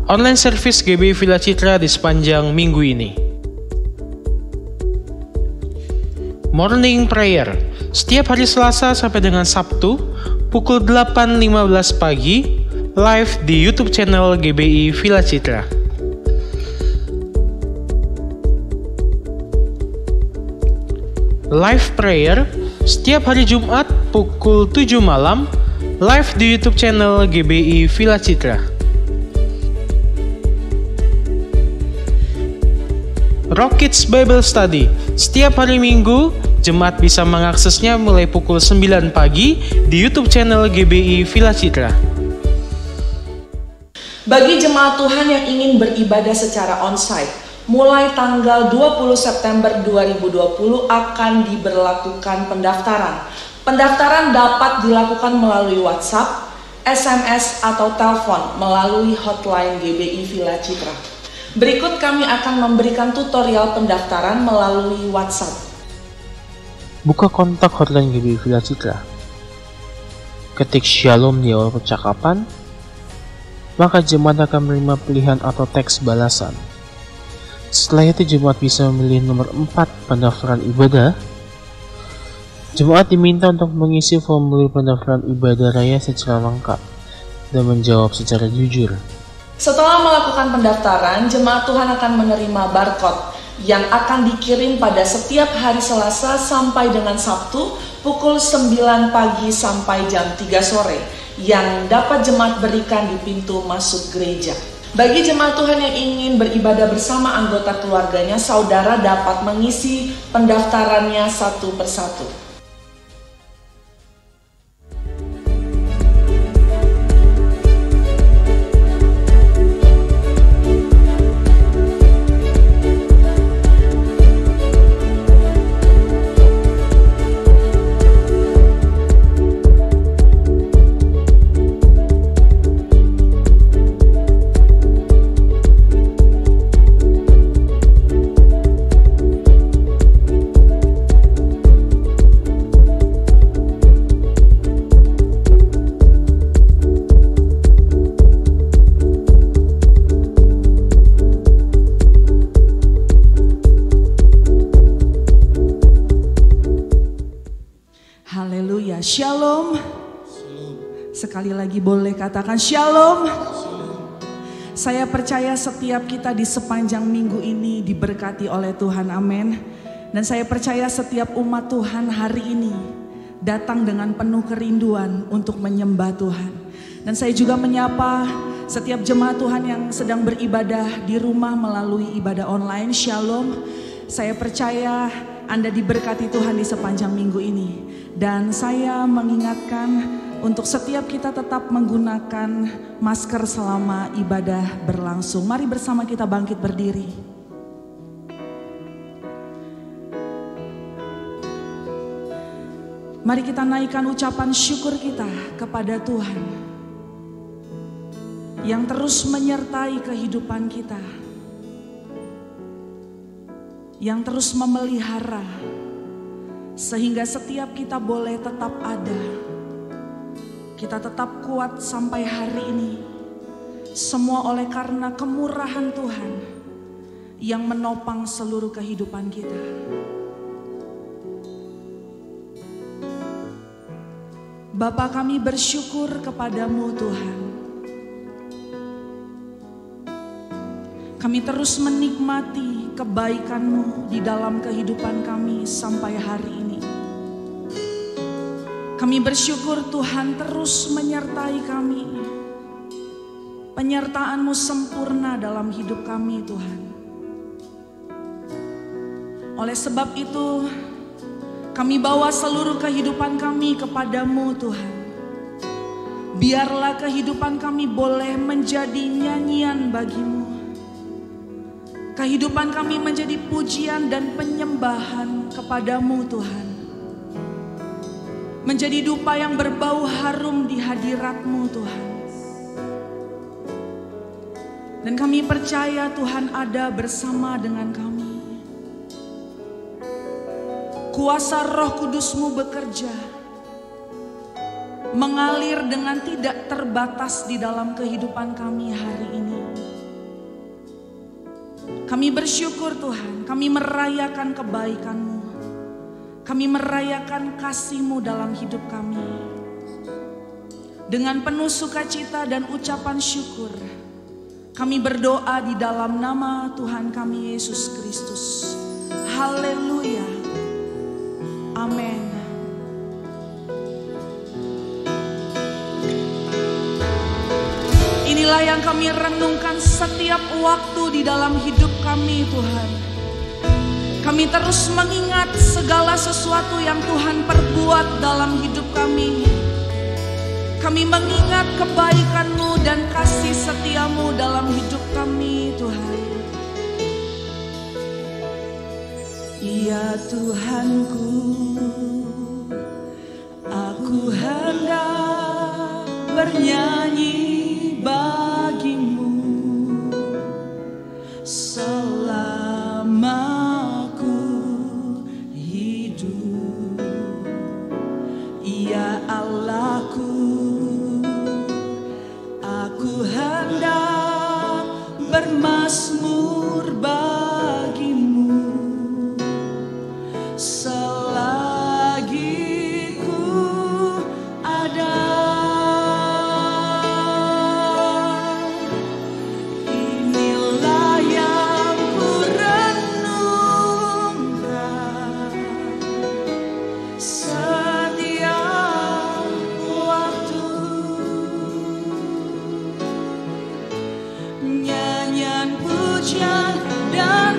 online service GBI Villa Citra di sepanjang minggu ini. Morning Prayer, setiap hari Selasa sampai dengan Sabtu, pukul 8.15 pagi, live di YouTube channel GBI Villa Citra. Live Prayer, setiap hari Jumat pukul 7 malam, live di YouTube channel GBI Villa Citra. Rock Kids Bible Study, setiap hari Minggu, jemaat bisa mengaksesnya mulai pukul 9 pagi di YouTube channel GBI Villa Citra. Bagi jemaat Tuhan yang ingin beribadah secara onsite, mulai tanggal 20 September 2020 akan diberlakukan pendaftaran. Pendaftaran dapat dilakukan melalui WhatsApp, SMS, atau telepon melalui hotline GBI Villa Citra. Berikut kami akan memberikan tutorial pendaftaran melalui WhatsApp. Buka kontak hotline GBI Villa Citra. Ketik Shalom di awal percakapan, maka jemaat akan menerima pilihan atau teks balasan. Setelah itu jemaat bisa memilih nomor 4 pendaftaran ibadah. Jemaat diminta untuk mengisi formulir pendaftaran ibadah raya secara lengkap dan menjawab secara jujur. Setelah melakukan pendaftaran, jemaat Tuhan akan menerima barcode yang akan dikirim pada setiap hari Selasa sampai dengan Sabtu pukul 9 pagi sampai jam 3 sore yang dapat jemaat berikan di pintu masuk gereja. Bagi jemaat Tuhan yang ingin beribadah bersama anggota keluarganya, saudara dapat mengisi pendaftarannya satu persatu. Haleluya, shalom. Sekali lagi boleh katakan shalom. Saya percaya setiap kita di sepanjang minggu ini diberkati oleh Tuhan, amin. Dan saya percaya setiap umat Tuhan hari ini datang dengan penuh kerinduan untuk menyembah Tuhan. Dan saya juga menyapa setiap jemaat Tuhan yang sedang beribadah di rumah melalui ibadah online, shalom. Saya percaya Anda diberkati Tuhan di sepanjang minggu ini. Dan saya mengingatkan untuk setiap kita tetap menggunakan masker selama ibadah berlangsung. Mari bersama kita bangkit berdiri. Mari kita naikkan ucapan syukur kita kepada Tuhan yang terus menyertai kehidupan kita, yang terus memelihara, sehingga setiap kita boleh tetap ada. Kita tetap kuat sampai hari ini. Semua oleh karena kemurahan Tuhan yang menopang seluruh kehidupan kita. Bapa, kami bersyukur kepadamu Tuhan. Kami terus menikmati kebaikan-Mu di dalam kehidupan kami sampai hari ini. Kami bersyukur Tuhan terus menyertai kami. Penyertaan-Mu sempurna dalam hidup kami Tuhan. Oleh sebab itu, kami bawa seluruh kehidupan kami kepadamu Tuhan. Biarlah kehidupan kami boleh menjadi nyanyian bagi-Mu. Kehidupan kami menjadi pujian dan penyembahan kepadamu Tuhan. Menjadi dupa yang berbau harum di hadirat-Mu Tuhan. Dan kami percaya Tuhan ada bersama dengan kami. Kuasa Roh Kudus-Mu bekerja, mengalir dengan tidak terbatas di dalam kehidupan kami hari ini. Kami bersyukur Tuhan, kami merayakan kebaikan-Mu. Kami merayakan kasih-Mu dalam hidup kami. Dengan penuh sukacita dan ucapan syukur, kami berdoa di dalam nama Tuhan kami Yesus Kristus. Haleluya. Amin. Inilah yang kami renungkan setiap waktu di dalam hidup kami Tuhan. Kami terus mengingat segala sesuatu yang Tuhan perbuat dalam hidup kami. Kami mengingat kebaikan-Mu dan kasih setia-Mu dalam hidup kami Tuhan. Ya Tuhanku, aku hendak bernyanyi bagi-Mu selama aku hidup. Ya Allahku, aku hendak bermazmur bagi-Mu selagi ku ada. Inilah yang ku renungkan setiap waktu. Nyanyian pujian dan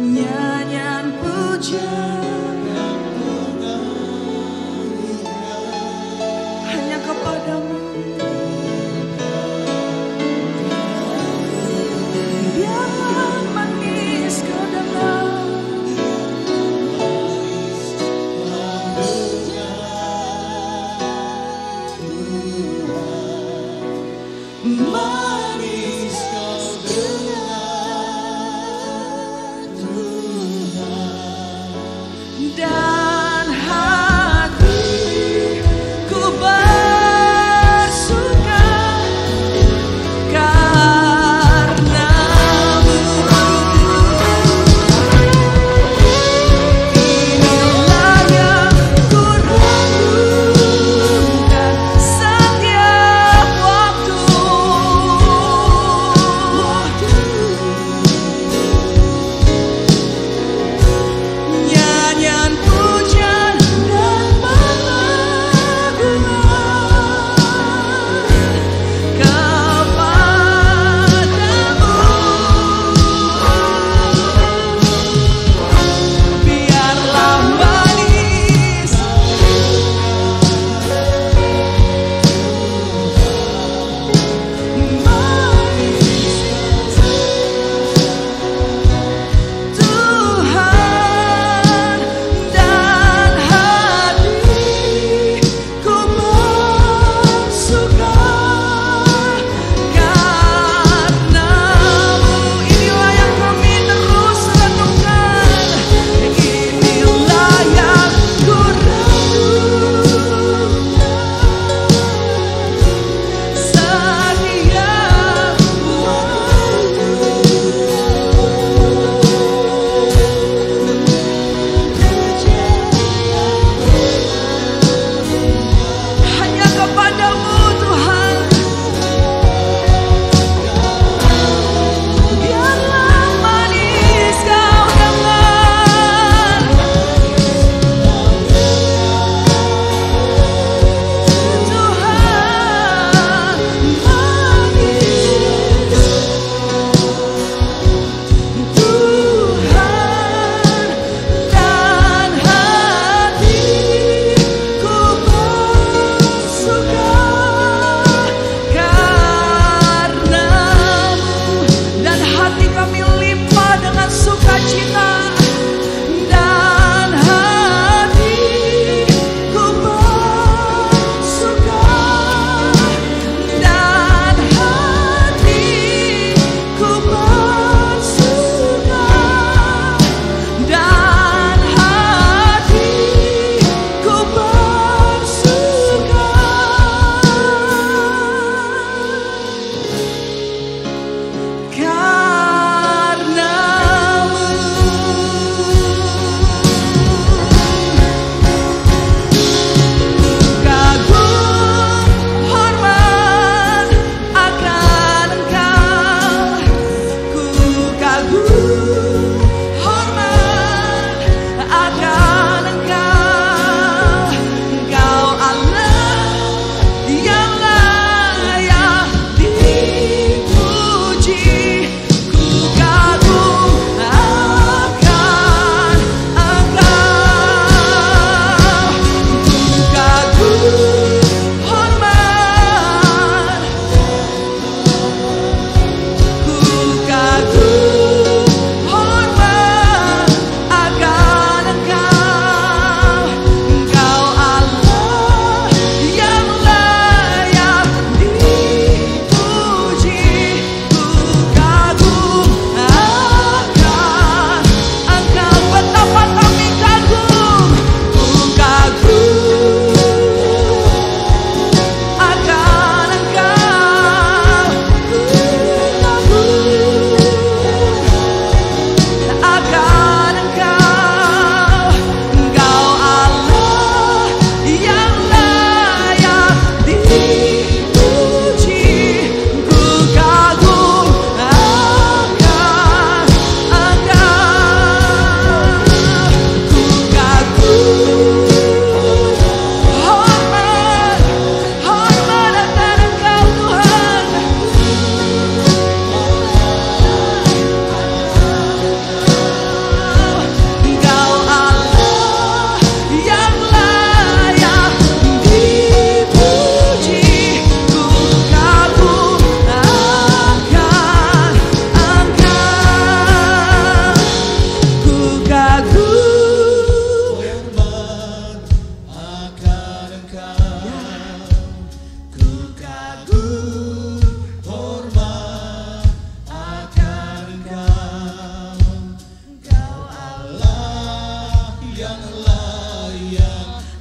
nyanyian pujian hanya kepadamu. Biarlah manis kedengar manis kedengar Tuhan.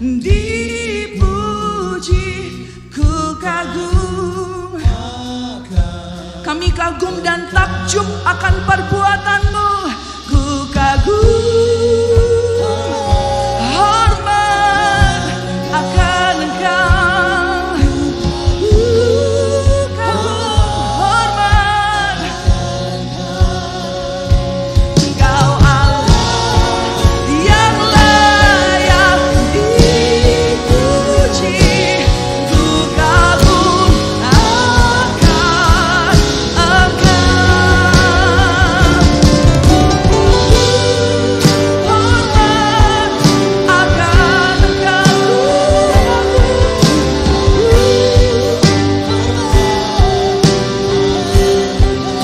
dipuji, ku kagum. Kami kagum dan takjub akan perbuatan-Mu. Ku kagum, hormat akan Engkau. Kagum, hormat. Engkau Allah yang layak dipuji. Ku kagum akan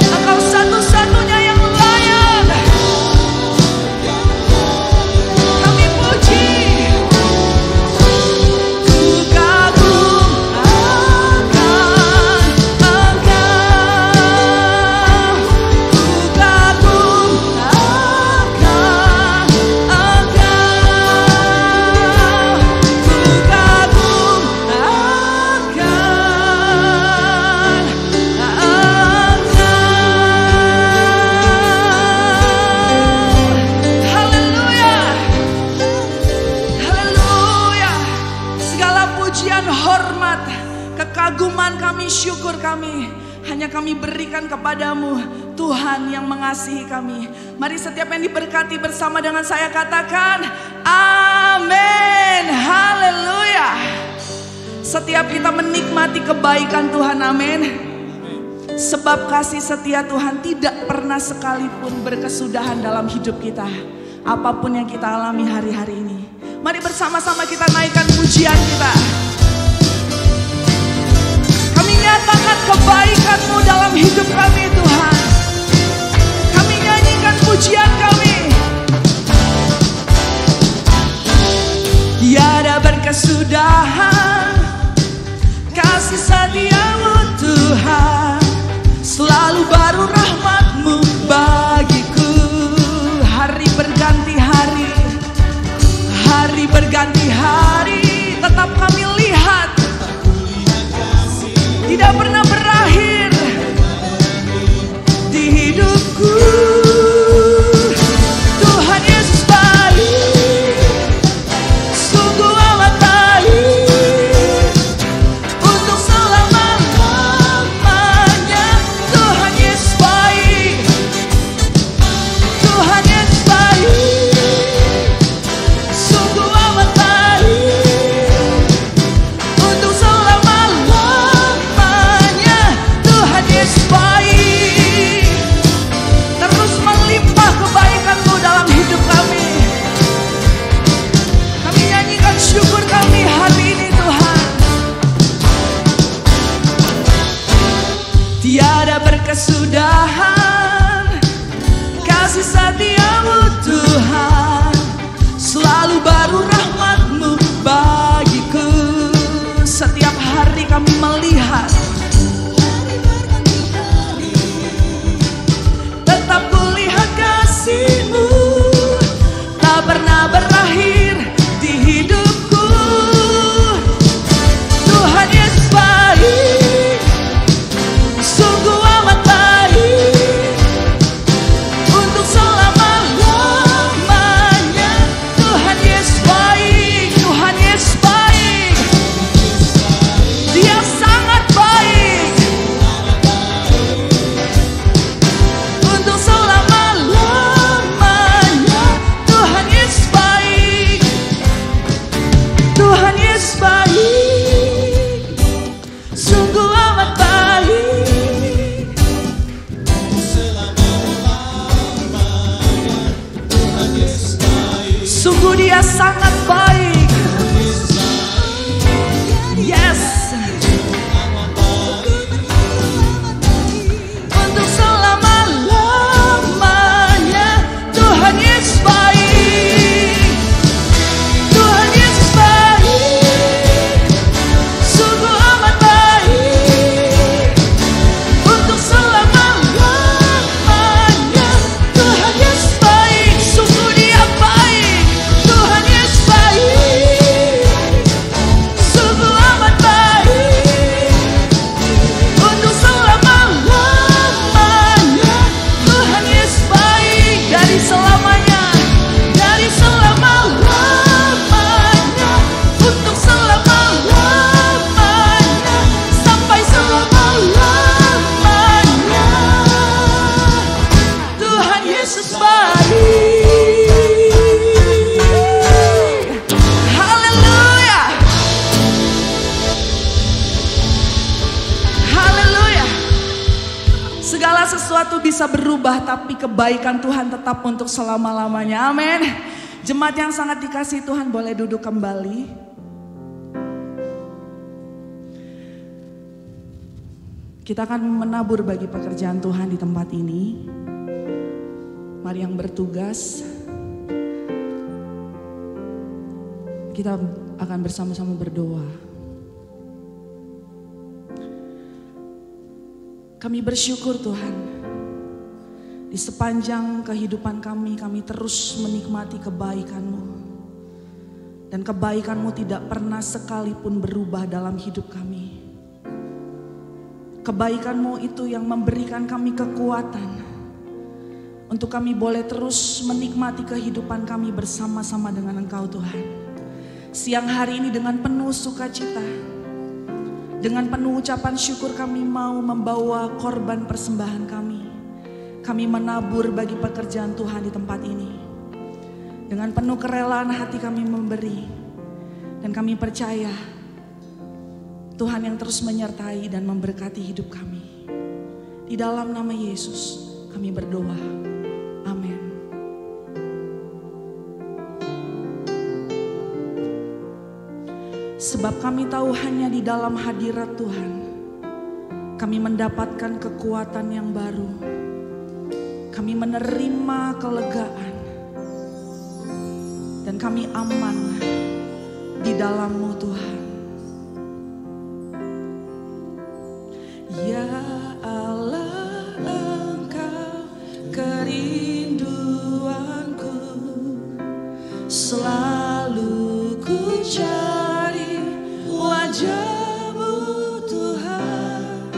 Engkau satu-satunya yang layak kami puji. Ku kagum akan Engkau. Ku kagum akan Engkau. Ku kagum akan Haleluya, haleluya. Segala pujian, hormat, kekaguman kami, syukur kami hanya kami berikan kepadamu, Tuhan yang mengasihi kami. Mari setiap yang diberkati bersama dengan saya katakan amin. Haleluya. Setiap kita menikmati kebaikan Tuhan, amin. Sebab kasih setia Tuhan tidak pernah sekalipun berkesudahan dalam hidup kita. Apapun yang kita alami hari-hari ini, mari bersama-sama kita naikkan pujian kita. Kami nyatakan kebaikan-Mu dalam hidup kami, Tuhan. Kami nyanyikan pujian kami. Tiada berkesudahan kasih setia-Mu, Tuhan. Selalu baru rahmat-Mu bagiku. Hari berganti hari, hari berganti hari, tetap kami lihat tidak pernah berakhir di hidupku. Tuhan Yesus baik, sungguh amat baik, untuk selama-lamanya. Tuhan Yesus baik, Tuhan Yesus baik, sungguh amat baik, untuk selama-lamanya. Tuhan Yesus baik, terus melimpah kebaikan-Mu dalam hidup kami. Kami nyanyikan syukur kami hari ini, Tuhan. Tiada berkesudahan kasih setia-Mu, Tuhan. Selalu baru rahmat-Mu bagiku. Setiap hari kami melihat, tetap kulihat kasih-Mu tak pernah berakhir di hidupku. Tuhan Yesus baik, sungguh amat baik, untuk selama-lamanya. Tuhan Yesus baik, Tuhan Yesus baik, Dia sangat baik, untuk selama-lamanya. Tuhan Yesus baik, Tuhan Yesus baik, sungguh amat baik. Sungguh Dia sangat baik. Yes, untuk selama-lamanya. Tuhan Yesus baik, Tuhan Yesus baik, sungguh amat baik, untuk selama-lamanya. Tuhan Yesus baik, sungguh Dia baik, Tuhan Yesus baik. sesuatu bisa berubah, tapi kebaikan Tuhan tetap untuk selama-lamanya. Amin. Jemaat yang sangat dikasihi Tuhan, boleh duduk kembali. Kita akan menabur bagi pekerjaan Tuhan di tempat ini. Mari yang bertugas, kita akan bersama-sama berdoa. Kami bersyukur Tuhan, di sepanjang kehidupan kami terus menikmati kebaikan-Mu. Dan kebaikan-Mu tidak pernah sekalipun berubah dalam hidup kami. Kebaikan-Mu itu yang memberikan kami kekuatan untuk kami boleh terus menikmati kehidupan kami bersama-sama dengan Engkau Tuhan. Siang hari ini dengan penuh sukacita, dengan penuh ucapan syukur kami mau membawa korban persembahan kami. Kami menabur bagi pekerjaan Tuhan di tempat ini. Dengan penuh kerelaan hati kami memberi. Dan kami percaya Tuhan yang terus menyertai dan memberkati hidup kami. Di dalam nama Yesus kami berdoa. Amin. Sebab kami tahu hanya di dalam hadirat Tuhan kami mendapatkan kekuatan yang baru. Kami menerima kelegaan. Dan kami aman di dalam-Mu Tuhan. Ya Allah, Engkau kerinduanku, selalu ku cari wajah-Mu Tuhan,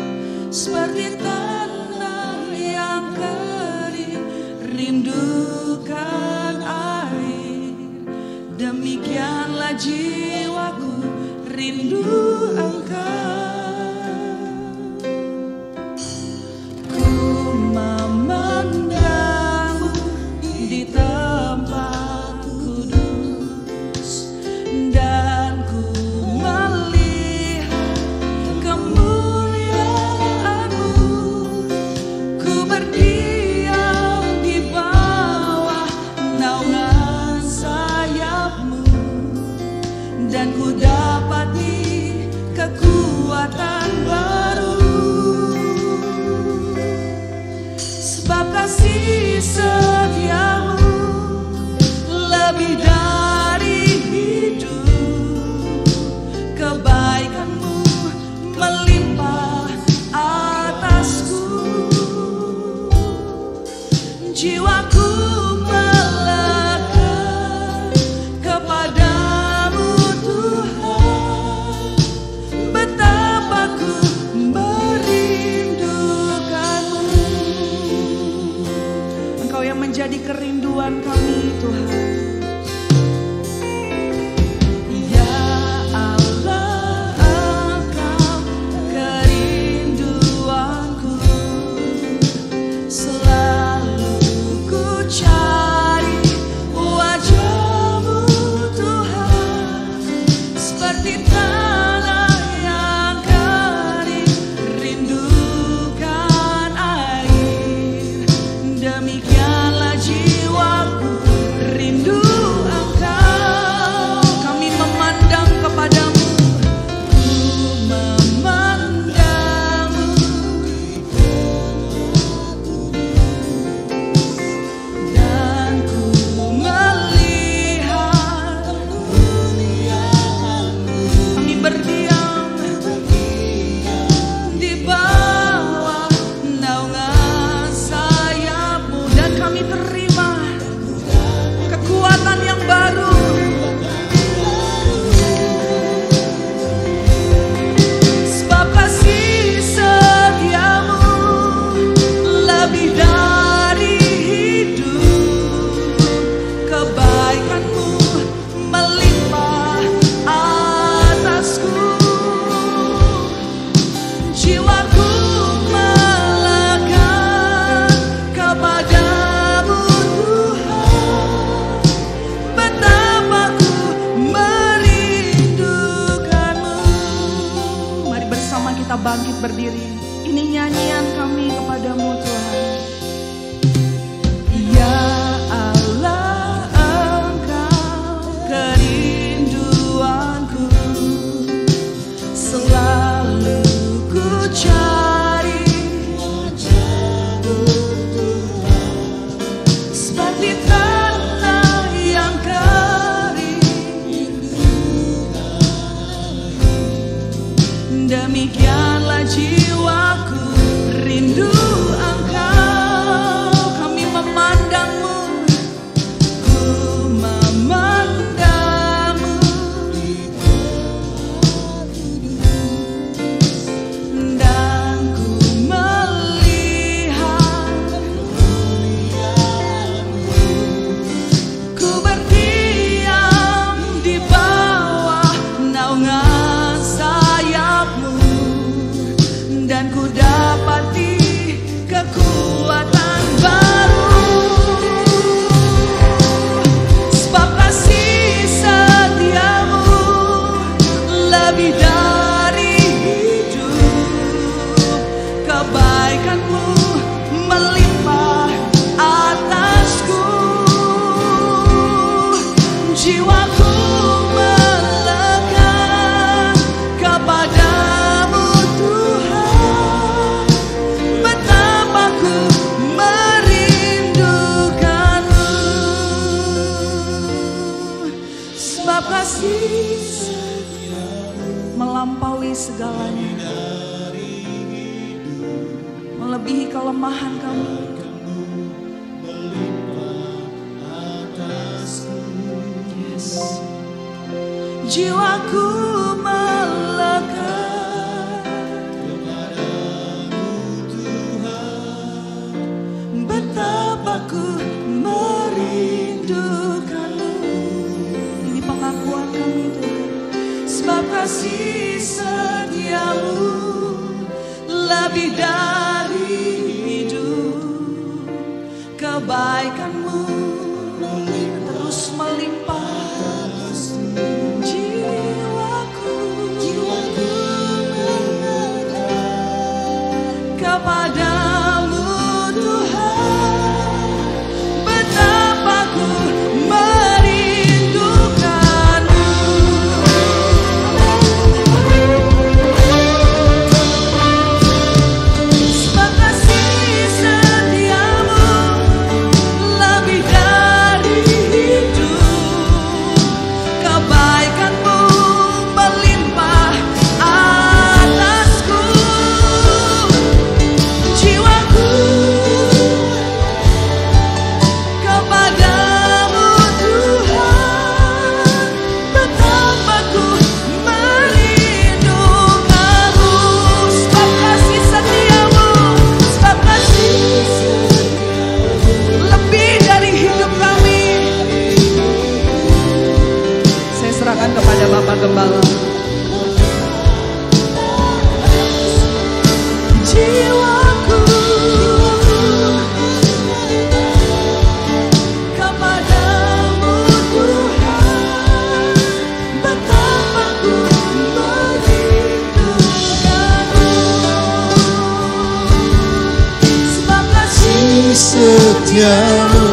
seperti tanah yang kering rindukan air. Demikianlah jiwaku rindu Engkau. Dan ku dapati kekuatan baru, sebab kasih setia-Mu lebih dari hidup. Kebaikan-Mu melimpah atasku. Jiwaku melekat kepada menjadi kerinduan kami Tuhan. Ya Allah, Engkau kerinduanku, selalu ku cari wajah-Mu Tuhan, seperti tanah yang kering rindukan air. Demikian jiwaku rindu kasih melampaui segalanya, melebihi kelemahan kami. Yes. Jiwaku melekat kepadamu Tuhan, betapa ku merindukanmu. Ini pengakuan kami Tuhan. Sebab kasih setiamu lebih dari hidup, kebaikanmu terus melimpah. Jiwaku kepadamu Tuhan, betapa ku merindukanmu. Sebab kasih setiamu lebih dari hidup, kebaikanmu melimpah atasku. Jiwaku kepadamu Tuhan, betapa ku merindukanmu. Sebab kasih setiamu, sebab kasih lebih dari hidup kami. Saya serahkan kepada Bapak Gembala. Jiwaku kepadamu Tuhan, betapa ku merindukanmu. Sebab kasih Setiamu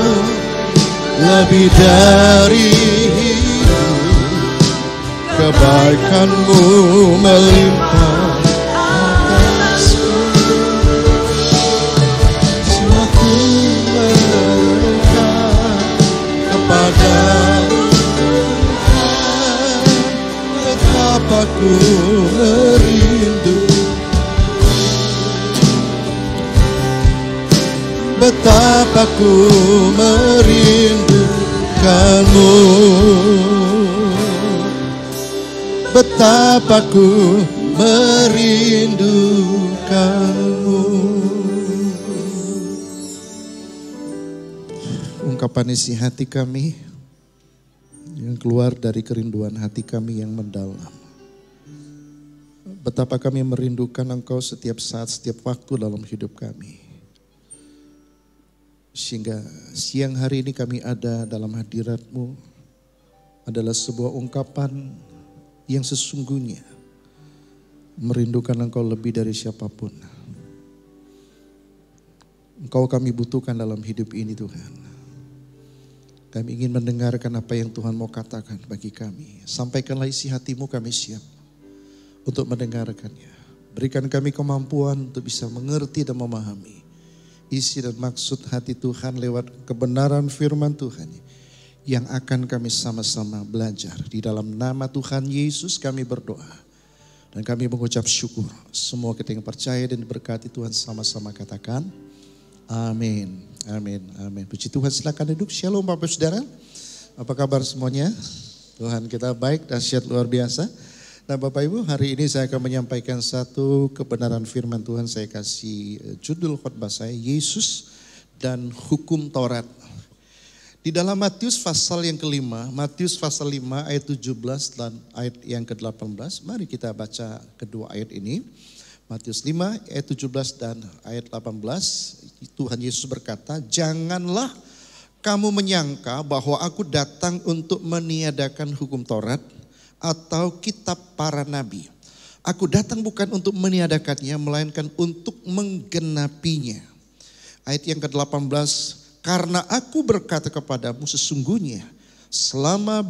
lebih dari hidup, kebaikanmu melimpah atasku. Jiwaku melekat kepadamu Tuhan, betapa ku merindu, betapa ku merindukanmu, betapa ku merindukanmu. Ungkapan isi hati kami yang keluar dari kerinduan hati kami yang mendalam. Betapa kami merindukan Engkau setiap saat, setiap waktu dalam hidup kami. Sehingga siang hari ini kami ada dalam hadirat-Mu adalah sebuah ungkapan yang sesungguhnya merindukan Engkau lebih dari siapapun. Engkau kami butuhkan dalam hidup ini Tuhan. Kami ingin mendengarkan apa yang Tuhan mau katakan bagi kami. Sampaikanlah isi hati-Mu, kami siap untuk mendengarkannya. Berikan kami kemampuan untuk bisa mengerti dan memahami isi dan maksud hati Tuhan lewat kebenaran firman Tuhan yang akan kami sama-sama belajar. Di dalam nama Tuhan Yesus kami berdoa dan kami mengucap syukur. Semua kita yang percaya dan diberkati Tuhan sama-sama katakan amin. Amin, amin. Puji Tuhan, silakan duduk. Shalom Bapak Saudara. Apa kabar semuanya? Tuhan kita baik, dahsyat luar biasa. Nah Bapak Ibu, hari ini saya akan menyampaikan satu kebenaran firman Tuhan. Saya kasih judul khotbah saya, Yesus dan Hukum Taurat. Di dalam Matius pasal yang kelima, Matius pasal 5 ayat 17 dan ayat yang ke-18. Mari kita baca kedua ayat ini. Matius 5 ayat 17 dan ayat 18. Tuhan Yesus berkata, janganlah kamu menyangka bahwa aku datang untuk meniadakan hukum Taurat atau kitab para nabi. Aku datang bukan untuk meniadakannya, melainkan untuk menggenapinya. Ayat yang ke-18, karena aku berkata kepadamu sesungguhnya selama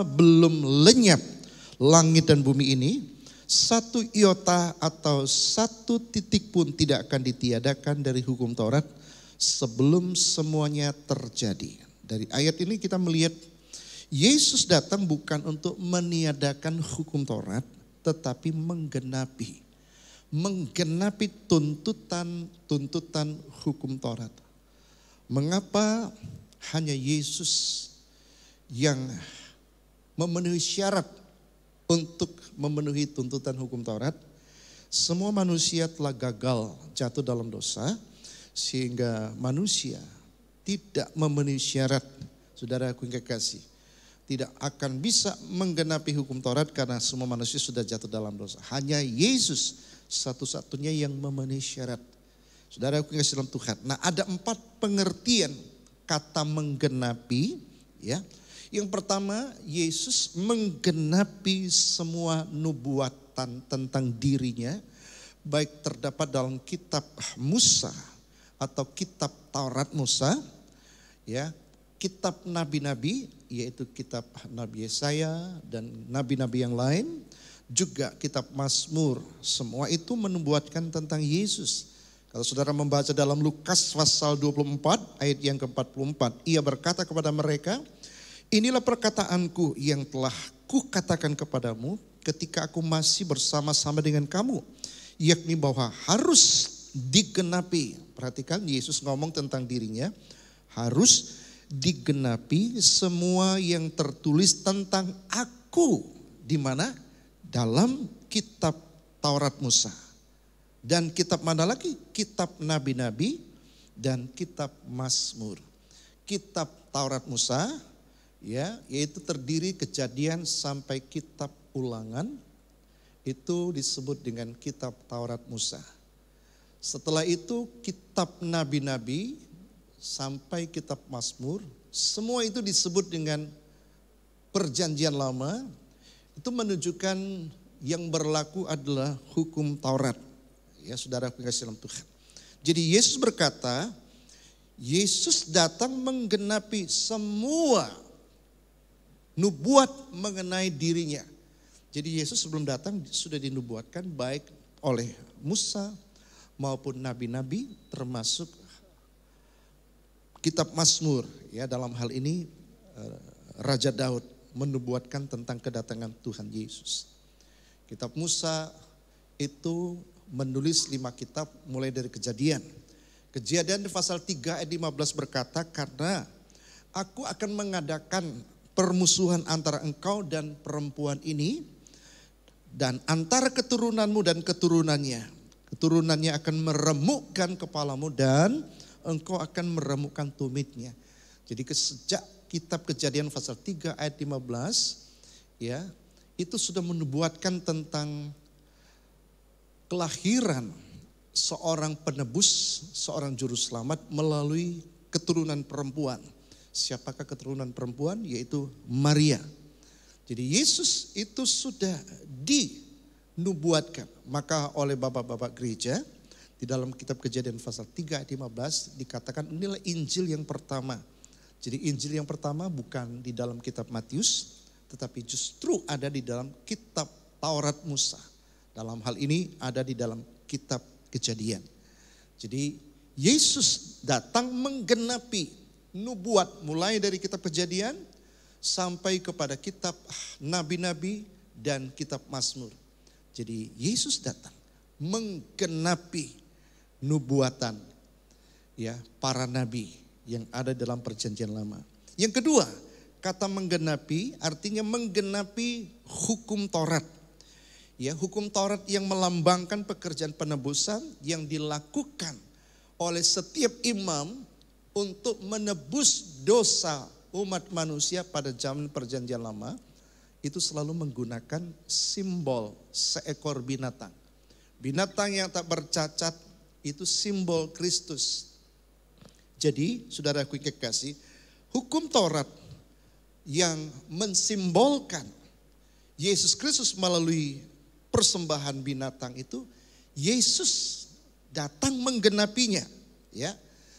belum lenyap langit dan bumi ini, satu iota atau satu titik pun tidak akan ditiadakan dari hukum Taurat sebelum semuanya terjadi. Dari ayat ini kita melihat Yesus datang bukan untuk meniadakan hukum Taurat, tetapi menggenapi tuntutan hukum Taurat. Mengapa hanya Yesus yang memenuhi syarat untuk memenuhi tuntutan hukum Taurat? Semua manusia telah gagal, jatuh dalam dosa, sehingga manusia tidak memenuhi syarat. Saudaraku yang kekasih, tidak akan bisa menggenapi hukum Taurat karena semua manusia sudah jatuh dalam dosa. Hanya Yesus satu-satunya yang memenuhi syarat. Saudaraku yang kasih dalam Tuhan. Nah, ada 4 pengertian kata menggenapi, ya. Yang pertama, Yesus menggenapi semua nubuatan tentang dirinya, baik terdapat dalam kitab Musa atau kitab Taurat Musa, ya, kitab nabi-nabi, yaitu kitab Nabi Yesaya dan nabi-nabi yang lain, juga kitab Mazmur. Semua itu menubuatkan tentang Yesus. Kalau saudara membaca dalam Lukas pasal 24 ayat yang ke-44, ia berkata kepada mereka, inilah perkataanku yang telah kukatakan kepadamu ketika aku masih bersama-sama dengan kamu, yakni bahwa harus digenapi. Perhatikan, Yesus ngomong tentang dirinya, harus digenapi semua yang tertulis tentang aku. Di mana? Dalam kitab Taurat Musa. Dan kitab mana lagi? Kitab nabi-nabi dan kitab Mazmur. Kitab Taurat Musa, ya, yaitu terdiri Kejadian sampai kitab Ulangan, itu disebut dengan kitab Taurat Musa. Setelah itu kitab nabi-nabi sampai kitab Mazmur, semua itu disebut dengan perjanjian lama. Itu menunjukkan yang berlaku adalah hukum Taurat. Ya, saudara yang kasih dalam Tuhan. Jadi Yesus berkata, Yesus datang menggenapi semua nubuat mengenai dirinya. Jadi Yesus sebelum datang sudah dinubuatkan baik oleh Musa maupun nabi-nabi, termasuk kitab Mazmur. Ya, dalam hal ini Raja Daud menubuatkan tentang kedatangan Tuhan Yesus. Kitab Musa itu menulis 5 kitab mulai dari Kejadian. Kejadian di pasal 3 ayat 15 berkata, karena aku akan mengadakan permusuhan antara engkau dan perempuan ini, dan antara keturunanmu dan keturunannya. Keturunannya akan meremukkan kepalamu dan engkau akan meremukkan tumitnya. Jadi sejak kitab Kejadian pasal 3 ayat 15, ya, itu sudah menubuatkan tentang kelahiran seorang penebus, seorang juru selamat melalui keturunan perempuan. Siapakah keturunan perempuan? Yaitu Maria. Jadi Yesus itu sudah dinubuatkan. Maka oleh bapak-bapak gereja, di dalam kitab Kejadian pasal 3 ayat 15 dikatakan inilah Injil yang pertama. Jadi Injil yang pertama bukan di dalam kitab Matius, tetapi justru ada di dalam kitab Taurat Musa. Dalam hal ini ada di dalam kitab Kejadian. Jadi Yesus datang menggenapi nubuat mulai dari kitab Kejadian sampai kepada kitab nabi-nabi dan kitab Mazmur. Jadi Yesus datang menggenapi nubuatan, ya, para nabi yang ada dalam perjanjian lama. Yang kedua, kata menggenapi artinya menggenapi hukum Taurat. Ya, hukum Taurat yang melambangkan pekerjaan penebusan yang dilakukan oleh setiap imam untuk menebus dosa umat manusia pada zaman perjanjian lama, itu selalu menggunakan simbol seekor binatang. Binatang yang tak bercacat itu simbol Kristus. Jadi, saudaraku yang kekasih, hukum Taurat yang mensimbolkan Yesus Kristus melalui persembahan binatang itu, Yesus datang menggenapinya, ya.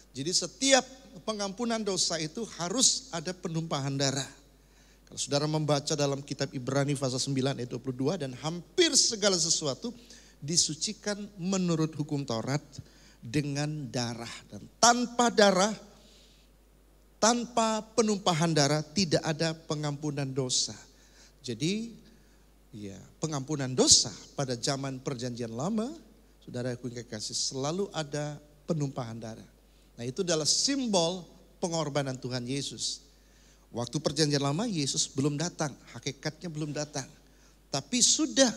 Jadi setiap pengampunan dosa itu harus ada penumpahan darah. Kalau saudara membaca dalam kitab Ibrani pasal 9 ayat 22, dan hampir segala sesuatu disucikan menurut hukum Taurat dengan darah. Dan tanpa darah Tanpa penumpahan darah tidak ada pengampunan dosa. Jadi ya, pengampunan dosa pada zaman perjanjian lama, saudara yang kekasih, selalu ada penumpahan darah. Nah, itu adalah simbol pengorbanan Tuhan Yesus. Waktu perjanjian lama Yesus belum datang, hakikatnya belum datang. Tapi sudah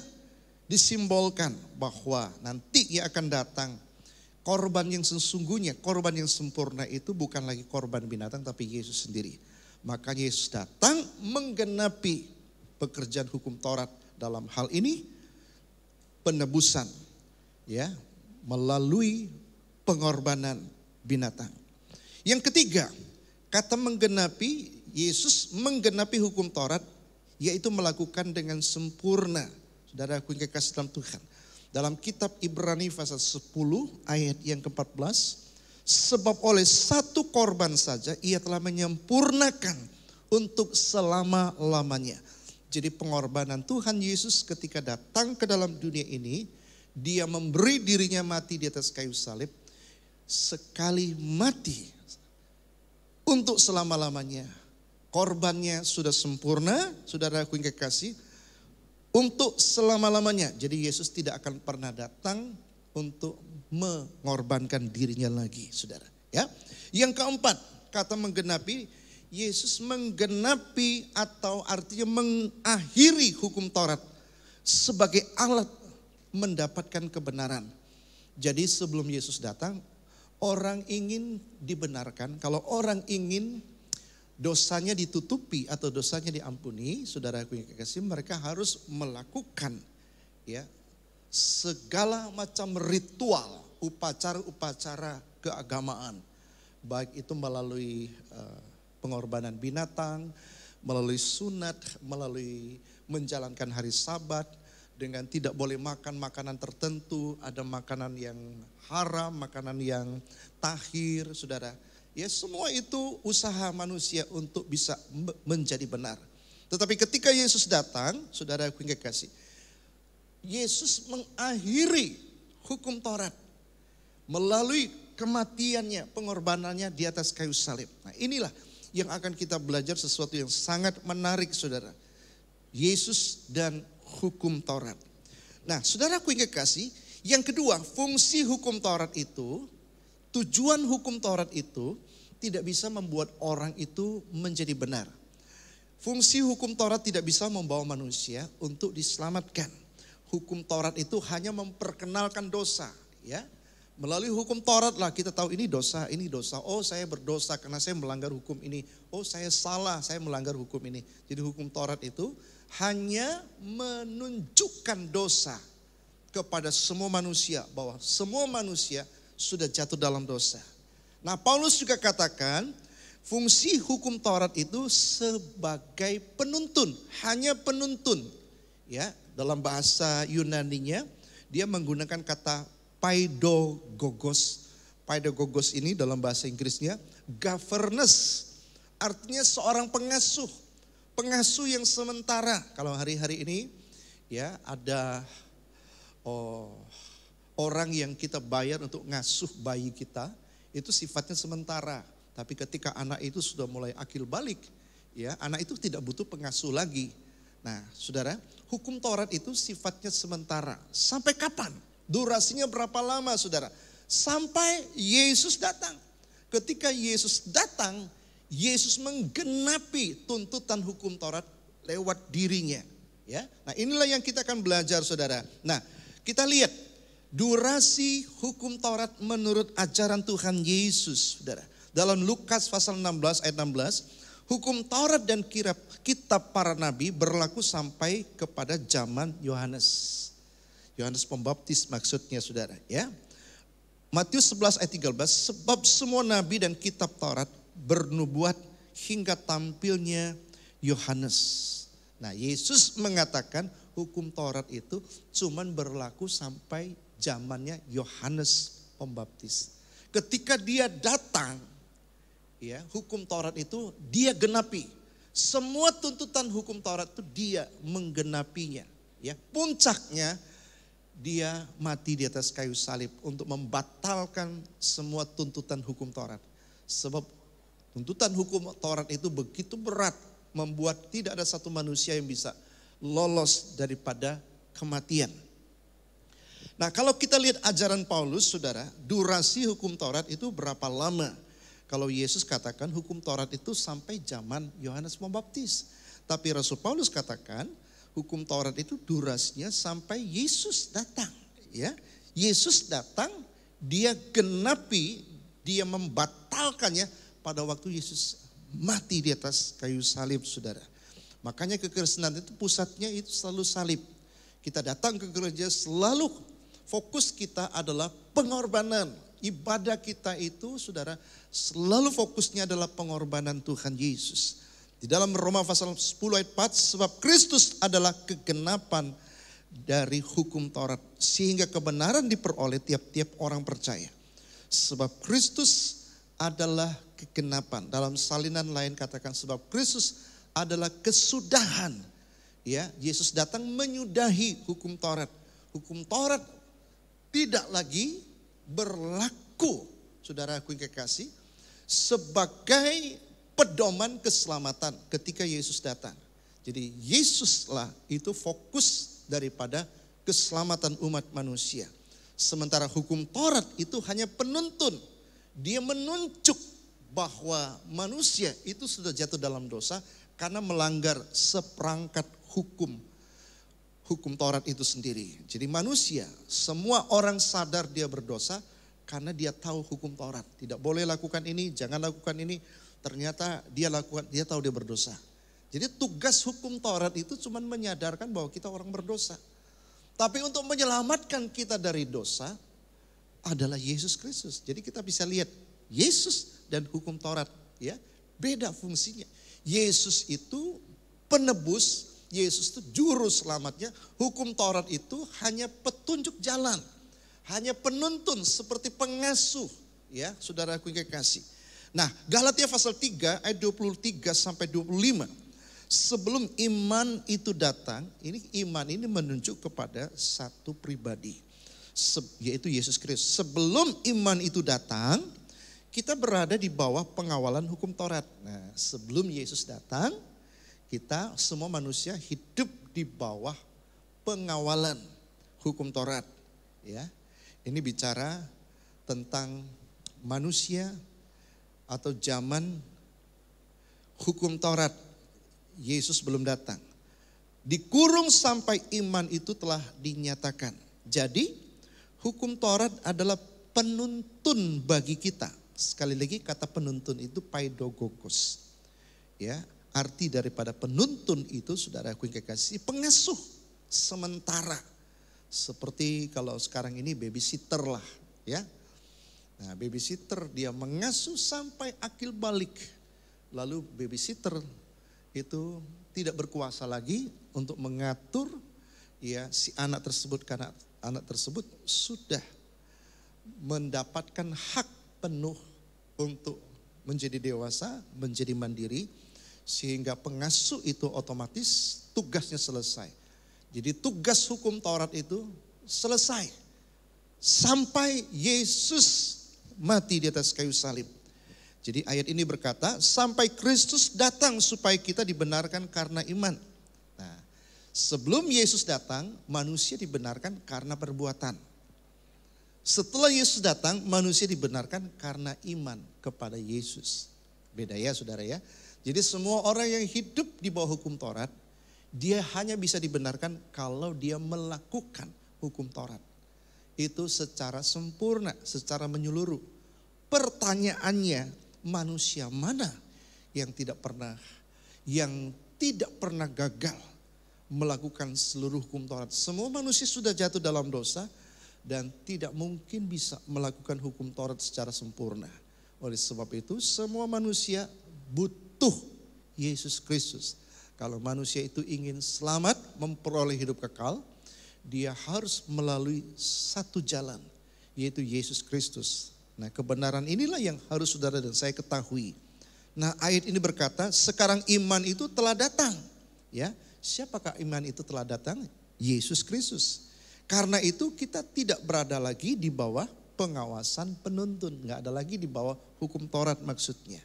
disimbolkan bahwa nanti ia akan datang. Korban yang sesungguhnya, korban yang sempurna itu bukan lagi korban binatang tapi Yesus sendiri. Makanya Yesus datang menggenapi pekerjaan hukum Taurat dalam hal ini penebusan, ya, melalui pengorbanan binatang. Yang ketiga, kata menggenapi, Yesus menggenapi hukum Taurat, yaitu melakukan dengan sempurna. Saudara aku yang kekasih dalam Tuhan. Dalam kitab Ibrani pasal 10 ayat yang ke-14, sebab oleh satu korban saja ia telah menyempurnakan untuk selama-lamanya. Jadi pengorbanan Tuhan Yesus ketika datang ke dalam dunia ini, dia memberi dirinya mati di atas kayu salib, sekali mati untuk selama-lamanya. Korbannya sudah sempurna, saudara aku yang kekasih, untuk selama-lamanya. Jadi Yesus tidak akan pernah datang untuk mengorbankan dirinya lagi, saudara. Ya. Yang keempat, kata menggenapi, Yesus menggenapi atau artinya mengakhiri hukum Taurat sebagai alat mendapatkan kebenaran. Jadi sebelum Yesus datang, orang ingin dibenarkan. Kalau orang ingin dosanya ditutupi atau dosanya diampuni, saudaraku yang kekasih, mereka harus melakukan ya segala macam ritual, upacara-upacara keagamaan. Baik itu melalui pengorbanan binatang, melalui sunat, melalui menjalankan hari Sabat, dengan tidak boleh makan makanan tertentu, ada makanan yang haram, makanan yang tahir, saudara. Ya, semua itu usaha manusia untuk bisa menjadi benar. Tetapi ketika Yesus datang, saudara aku yang kekasih, Yesus mengakhiri hukum Taurat melalui kematiannya, pengorbanannya di atas kayu salib. Nah, inilah yang akan kita belajar sesuatu yang sangat menarik, saudara. Yesus dan hukum Taurat. Nah, saudara aku yang kekasih, yang kedua, fungsi hukum Taurat itu, tujuan hukum Taurat itu tidak bisa membuat orang itu menjadi benar. Fungsi hukum Taurat tidak bisa membawa manusia untuk diselamatkan. Hukum Taurat itu hanya memperkenalkan dosa, ya. Melalui hukum Taurat lah kita tahu ini dosa, ini dosa. Oh, saya berdosa karena saya melanggar hukum ini. Oh, saya salah, saya melanggar hukum ini. Jadi hukum Taurat itu hanya menunjukkan dosa kepada semua manusia, bahwa semua manusia sudah jatuh dalam dosa. Nah, Paulus juga katakan fungsi hukum Taurat itu sebagai penuntun, hanya penuntun. Ya, dalam bahasa Yunaninya dia menggunakan kata paidogogos. Paidogogos ini dalam bahasa Inggrisnya governess, artinya seorang pengasuh. Pengasuh yang sementara. Kalau hari-hari ini ya ada orang yang kita bayar untuk ngasuh bayi kita, itu sifatnya sementara. Tapi ketika anak itu sudah mulai akil balik, ya anak itu tidak butuh pengasuh lagi. Nah, saudara, hukum Taurat itu sifatnya sementara. Sampai kapan? Durasinya berapa lama, saudara? Sampai Yesus datang. Ketika Yesus datang, Yesus menggenapi tuntutan hukum Taurat lewat dirinya. Ya, nah inilah yang kita akan belajar, saudara. Nah, kita lihat durasi hukum Taurat menurut ajaran Tuhan Yesus, saudara. Dalam Lukas pasal 16 ayat 16, hukum Taurat dan kitab para nabi berlaku sampai kepada zaman Yohanes. Yohanes Pembaptis maksudnya, saudara, ya. Matius 11 ayat 13, sebab semua nabi dan kitab Taurat bernubuat hingga tampilnya Yohanes. Nah, Yesus mengatakan hukum Taurat itu cuman berlaku sampai zamannya Yohanes Pembaptis. Ketika dia datang, ya, hukum Taurat itu dia genapi. Semua tuntutan hukum Taurat itu dia menggenapinya. Ya, puncaknya dia mati di atas kayu salib untuk membatalkan semua tuntutan hukum Taurat. Sebab Tuntutan hukum Taurat itu begitu berat, membuat tidak ada satu manusia yang bisa lolos daripada kematian. Nah, kalau kita lihat ajaran Paulus, saudara, durasi hukum Taurat itu berapa lama? Kalau Yesus katakan hukum Taurat itu sampai zaman Yohanes Pembaptis. Tapi Rasul Paulus katakan hukum Taurat itu durasinya sampai Yesus datang. Ya, Yesus datang, dia genapi, dia membatalkannya pada waktu Yesus mati di atas kayu salib, saudara. Makanya kekristenan itu pusatnya itu selalu salib. Kita datang ke gereja selalu fokus kita adalah pengorbanan. Ibadah kita itu, saudara, selalu fokusnya adalah pengorbanan Tuhan Yesus. Di dalam Roma pasal 10 ayat 4, sebab Kristus adalah kegenapan dari hukum Taurat, sehingga kebenaran diperoleh tiap-tiap orang percaya. Sebab Kristus adalah kegenapan. Dalam salinan lain katakan sebab Kristus adalah kesudahan. Ya, Yesus datang menyudahi hukum Taurat. Hukum Taurat tidak lagi berlaku, saudaraku yang kekasih, sebagai pedoman keselamatan ketika Yesus datang. Jadi Yesuslah itu fokus daripada keselamatan umat manusia. Sementara hukum Taurat itu hanya penuntun. Dia menunjuk bahwa manusia itu sudah jatuh dalam dosa karena melanggar seperangkat hukum Taurat itu sendiri. Jadi manusia, semua orang sadar dia berdosa karena dia tahu hukum Taurat. Tidak boleh lakukan ini, jangan lakukan ini. Ternyata dia lakukan, dia tahu dia berdosa. Jadi tugas hukum Taurat itu cuma menyadarkan bahwa kita orang berdosa. Tapi untuk menyelamatkan kita dari dosa adalah Yesus Kristus. Jadi kita bisa lihat Yesus dan hukum Taurat, ya, beda fungsinya. Yesus itu penebus, Yesus itu juru selamatnya. Hukum Taurat itu hanya petunjuk jalan, hanya penuntun seperti pengasuh, ya, saudaraku yang kekasih. Nah, Galatia pasal 3 ayat 23 sampai 25. Sebelum iman itu datang, ini iman ini menunjuk kepada satu pribadi, yaitu Yesus Kristus. Sebelum iman itu datang, kita berada di bawah pengawalan hukum Taurat. Nah, sebelum Yesus datang, kita semua manusia hidup di bawah pengawalan hukum Taurat. Ya, ini bicara tentang manusia atau zaman hukum Taurat. Yesus belum datang. Dikurung sampai iman itu telah dinyatakan. Jadi hukum Taurat adalah penuntun bagi kita. Sekali lagi kata penuntun itu paidogogos. Ya, arti daripada penuntun itu, saudaraku yang kekasih, pengasuh sementara. Seperti kalau sekarang ini babysitter lah, ya. Nah, babysitter dia mengasuh sampai akil balik. Lalu babysitter itu tidak berkuasa lagi untuk mengatur, ya, si anak tersebut, karena anak tersebut sudah mendapatkan hak penuh untuk menjadi dewasa, menjadi mandiri, sehingga pengasuh itu otomatis tugasnya selesai. Jadi tugas hukum Taurat itu selesai sampai Yesus mati di atas kayu salib. Jadi ayat ini berkata, sampai Kristus datang supaya kita dibenarkan karena iman. Nah, sebelum Yesus datang, manusia dibenarkan karena perbuatan. Setelah Yesus datang, manusia dibenarkan karena iman kepada Yesus. Beda ya, saudara ya. Jadi semua orang yang hidup di bawah hukum Taurat, dia hanya bisa dibenarkan kalau dia melakukan hukum Taurat. Itu secara sempurna, secara menyeluruh. Pertanyaannya, manusia mana yang tidak pernah gagal melakukan seluruh hukum Taurat? Semua manusia sudah jatuh dalam dosa dan tidak mungkin bisa melakukan hukum Taurat secara sempurna. Oleh sebab itu semua manusia butuh Yesus Kristus. Kalau manusia itu ingin selamat, memperoleh hidup kekal, dia harus melalui satu jalan, yaitu Yesus Kristus. Nah, kebenaran inilah yang harus saudara dan saya ketahui. Nah, ayat ini berkata, sekarang iman itu telah datang. Ya, siapakah iman itu telah datang? Yesus Kristus. Karena itu kita tidak berada lagi di bawah pengawasan penuntun. Nggak ada lagi di bawah hukum Taurat maksudnya.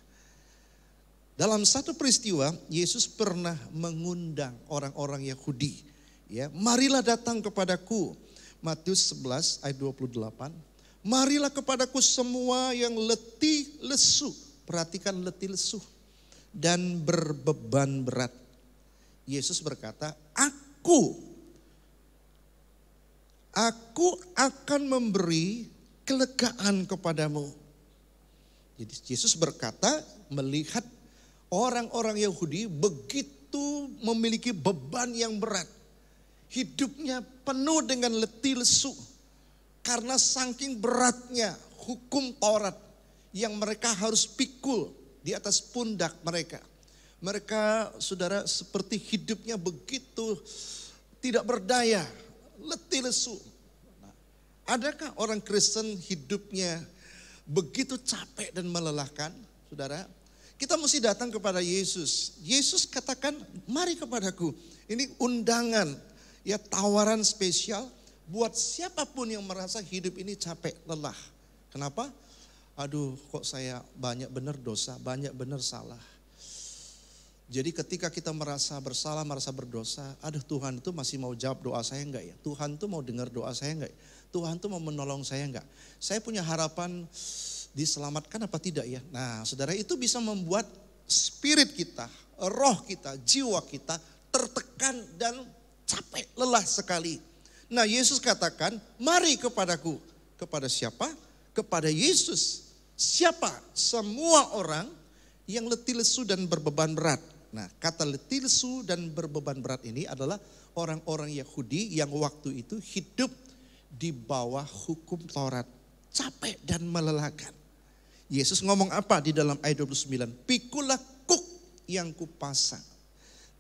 Dalam satu peristiwa, Yesus pernah mengundang orang-orang Yahudi. Ya, marilah datang kepadaku. Matius 11 ayat 28. Marilah kepadaku semua yang letih lesu. Perhatikan letih lesu. Dan berbeban berat. Yesus berkata, Aku akan memberi kelegaan kepadamu. Jadi Yesus berkata melihat orang-orang Yahudi begitu memiliki beban yang berat. Hidupnya penuh dengan letih lesu. Karena saking beratnya hukum Taurat yang mereka harus pikul di atas pundak mereka. Mereka, saudara, seperti hidupnya begitu tidak berdaya, letih lesu. Nah, adakah orang Kristen hidupnya begitu capek dan melelahkan, saudara? Kita mesti datang kepada Yesus. Yesus katakan, mari kepadaku. Ini undangan, ya tawaran spesial buat siapapun yang merasa hidup ini capek, lelah. Kenapa? Aduh, kok saya banyak benar dosa, banyak benar salah. Jadi ketika kita merasa bersalah, merasa berdosa, aduh Tuhan itu masih mau jawab doa saya enggak ya? Tuhan itu mau dengar doa saya enggak? Tuhan itu mau menolong saya enggak? Saya punya harapan diselamatkan apa tidak ya? Nah, saudara, itu bisa membuat spirit kita, roh kita, jiwa kita tertekan dan capek, lelah sekali. Nah, Yesus katakan, mari kepadaku. Kepada siapa? Kepada Yesus. Siapa? Semua orang yang letih lesu dan berbeban berat. Nah, kata letih lesu dan berbeban berat ini adalah orang-orang Yahudi yang waktu itu hidup di bawah hukum Taurat. Capek dan melelahkan. Yesus ngomong apa di dalam ayat 29? Pikulah kuk yang kupasang.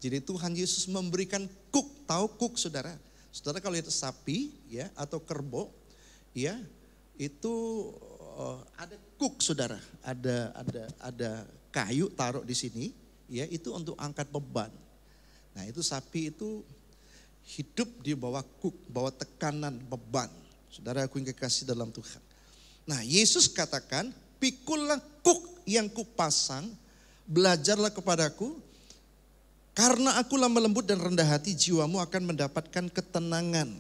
Jadi Tuhan Yesus memberikan kuk. Tahu kuk, saudara? Saudara kalau itu sapi ya atau kerbau ya, itu ada kuk, saudara. Ada kayu taruh di sini ya, itu untuk angkat beban. Nah, itu sapi itu hidup di bawah kuk, bawah tekanan beban. Saudara, aku yang kekasih dalam Tuhan. Nah, Yesus katakan, pikullah kuk yang kupasang, belajarlah kepadaku, karena aku lemah lembut dan rendah hati, jiwamu akan mendapatkan ketenangan.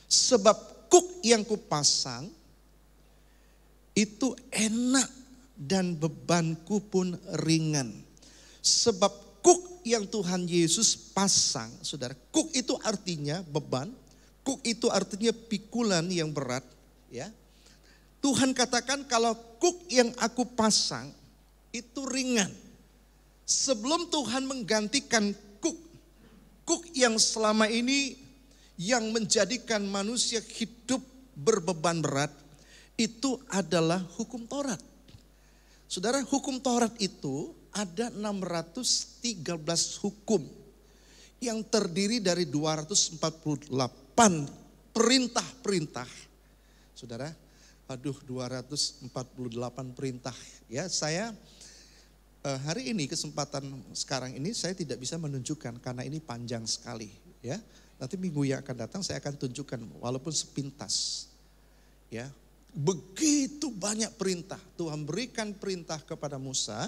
Sebab kuk yang kupasang itu enak dan bebanku pun ringan. Sebab kuk yang Tuhan Yesus pasang, saudara, kuk itu artinya beban, kuk itu artinya pikulan yang berat, ya. Tuhan katakan kalau kuk yang aku pasang itu ringan. Sebelum Tuhan menggantikan kuk yang selama ini yang menjadikan manusia hidup berbeban berat, itu adalah hukum Taurat. Saudara, hukum Taurat itu ada 613 hukum yang terdiri dari 248 perintah-perintah. Saudara, 248 perintah. Ya, saya hari ini kesempatan sekarang ini saya tidak bisa menunjukkan karena ini panjang sekali. Ya, nanti minggu yang akan datang saya akan tunjukkan walaupun sepintas. Ya, begitu banyak perintah. Tuhan berikan perintah kepada Musa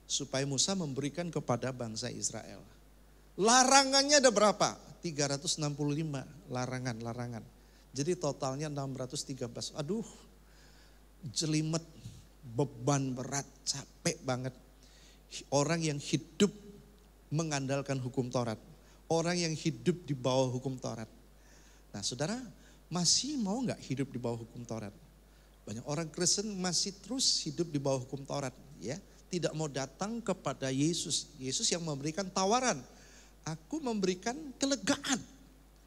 supaya Musa memberikan kepada bangsa Israel. Larangannya ada berapa? 365 larangan. Jadi totalnya 613. Aduh, jelimet, beban berat, capek banget. Orang yang hidup mengandalkan hukum Taurat. Orang yang hidup di bawah hukum Taurat. Nah, saudara, masih mau gak hidup di bawah hukum Taurat? Banyak orang Kristen masih terus hidup di bawah hukum Taurat. Ya, tidak mau datang kepada Yesus. Yesus yang memberikan tawaran. Aku memberikan kelegaan.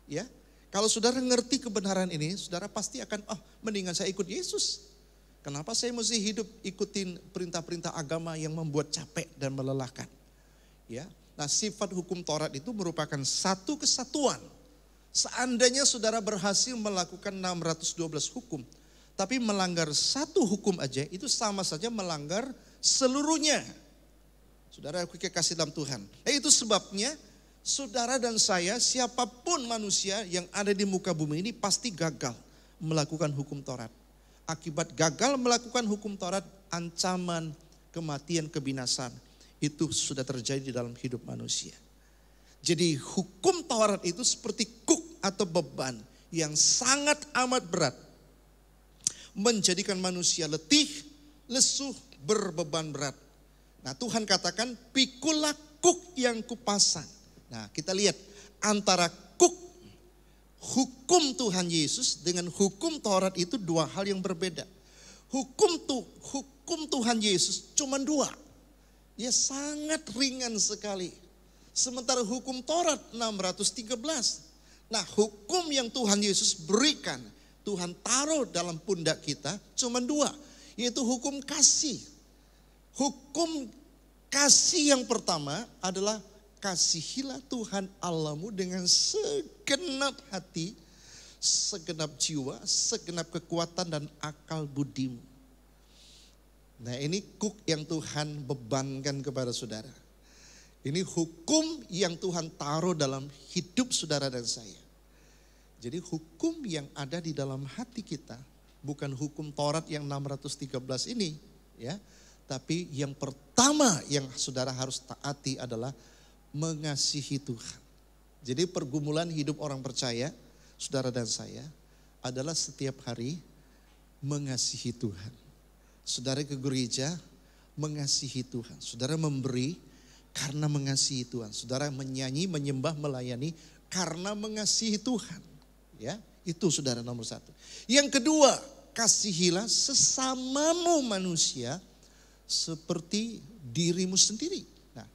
Ya, kalau saudara ngerti kebenaran ini, saudara pasti akan, mendingan saya ikut Yesus. Kenapa saya mesti hidup ikutin perintah-perintah agama yang membuat capek dan melelahkan? Ya, nah sifat hukum Taurat itu merupakan satu kesatuan. Seandainya saudara berhasil melakukan 612 hukum, tapi melanggar satu hukum aja, itu sama saja melanggar seluruhnya. Saudara, aku kasih dalam Tuhan. Itu sebabnya saudara dan saya, siapapun manusia yang ada di muka bumi ini pasti gagal melakukan hukum Taurat. Akibat gagal melakukan hukum Taurat, ancaman kematian, kebinasan. itu sudah terjadi di dalam hidup manusia. Jadi hukum Taurat itu seperti kuk atau beban yang sangat amat berat. Menjadikan manusia letih, lesuh, berbeban berat. Nah Tuhan katakan, pikulah kuk yang kupasang. Nah kita lihat antara kuk hukum Tuhan Yesus dengan hukum Taurat itu dua hal yang berbeda. Hukum Tuhan Yesus cuma dua. Dia sangat ringan sekali. Sementara hukum Taurat 613. Nah hukum yang Tuhan Yesus berikan, Tuhan taruh dalam pundak kita cuma dua. Yaitu hukum kasih. Hukum kasih yang pertama adalah kasihilah Tuhan Allahmu dengan segenap hati, segenap jiwa, segenap kekuatan dan akal budimu. Nah ini kuk yang Tuhan bebankan kepada saudara. Ini hukum yang Tuhan taruh dalam hidup saudara dan saya. Jadi hukum yang ada di dalam hati kita bukan hukum Taurat yang 613 ini, ya. Tapi yang pertama yang saudara harus taati adalah mengasihi Tuhan. Jadi pergumulan hidup orang percaya, saudara dan saya, adalah setiap hari mengasihi Tuhan. Saudara ke gereja mengasihi Tuhan. Saudara memberi karena mengasihi Tuhan. Saudara menyanyi, menyembah, melayani karena mengasihi Tuhan. Ya, itu saudara nomor satu. Yang kedua, kasihilah sesamamu manusia seperti dirimu sendiri. Nah,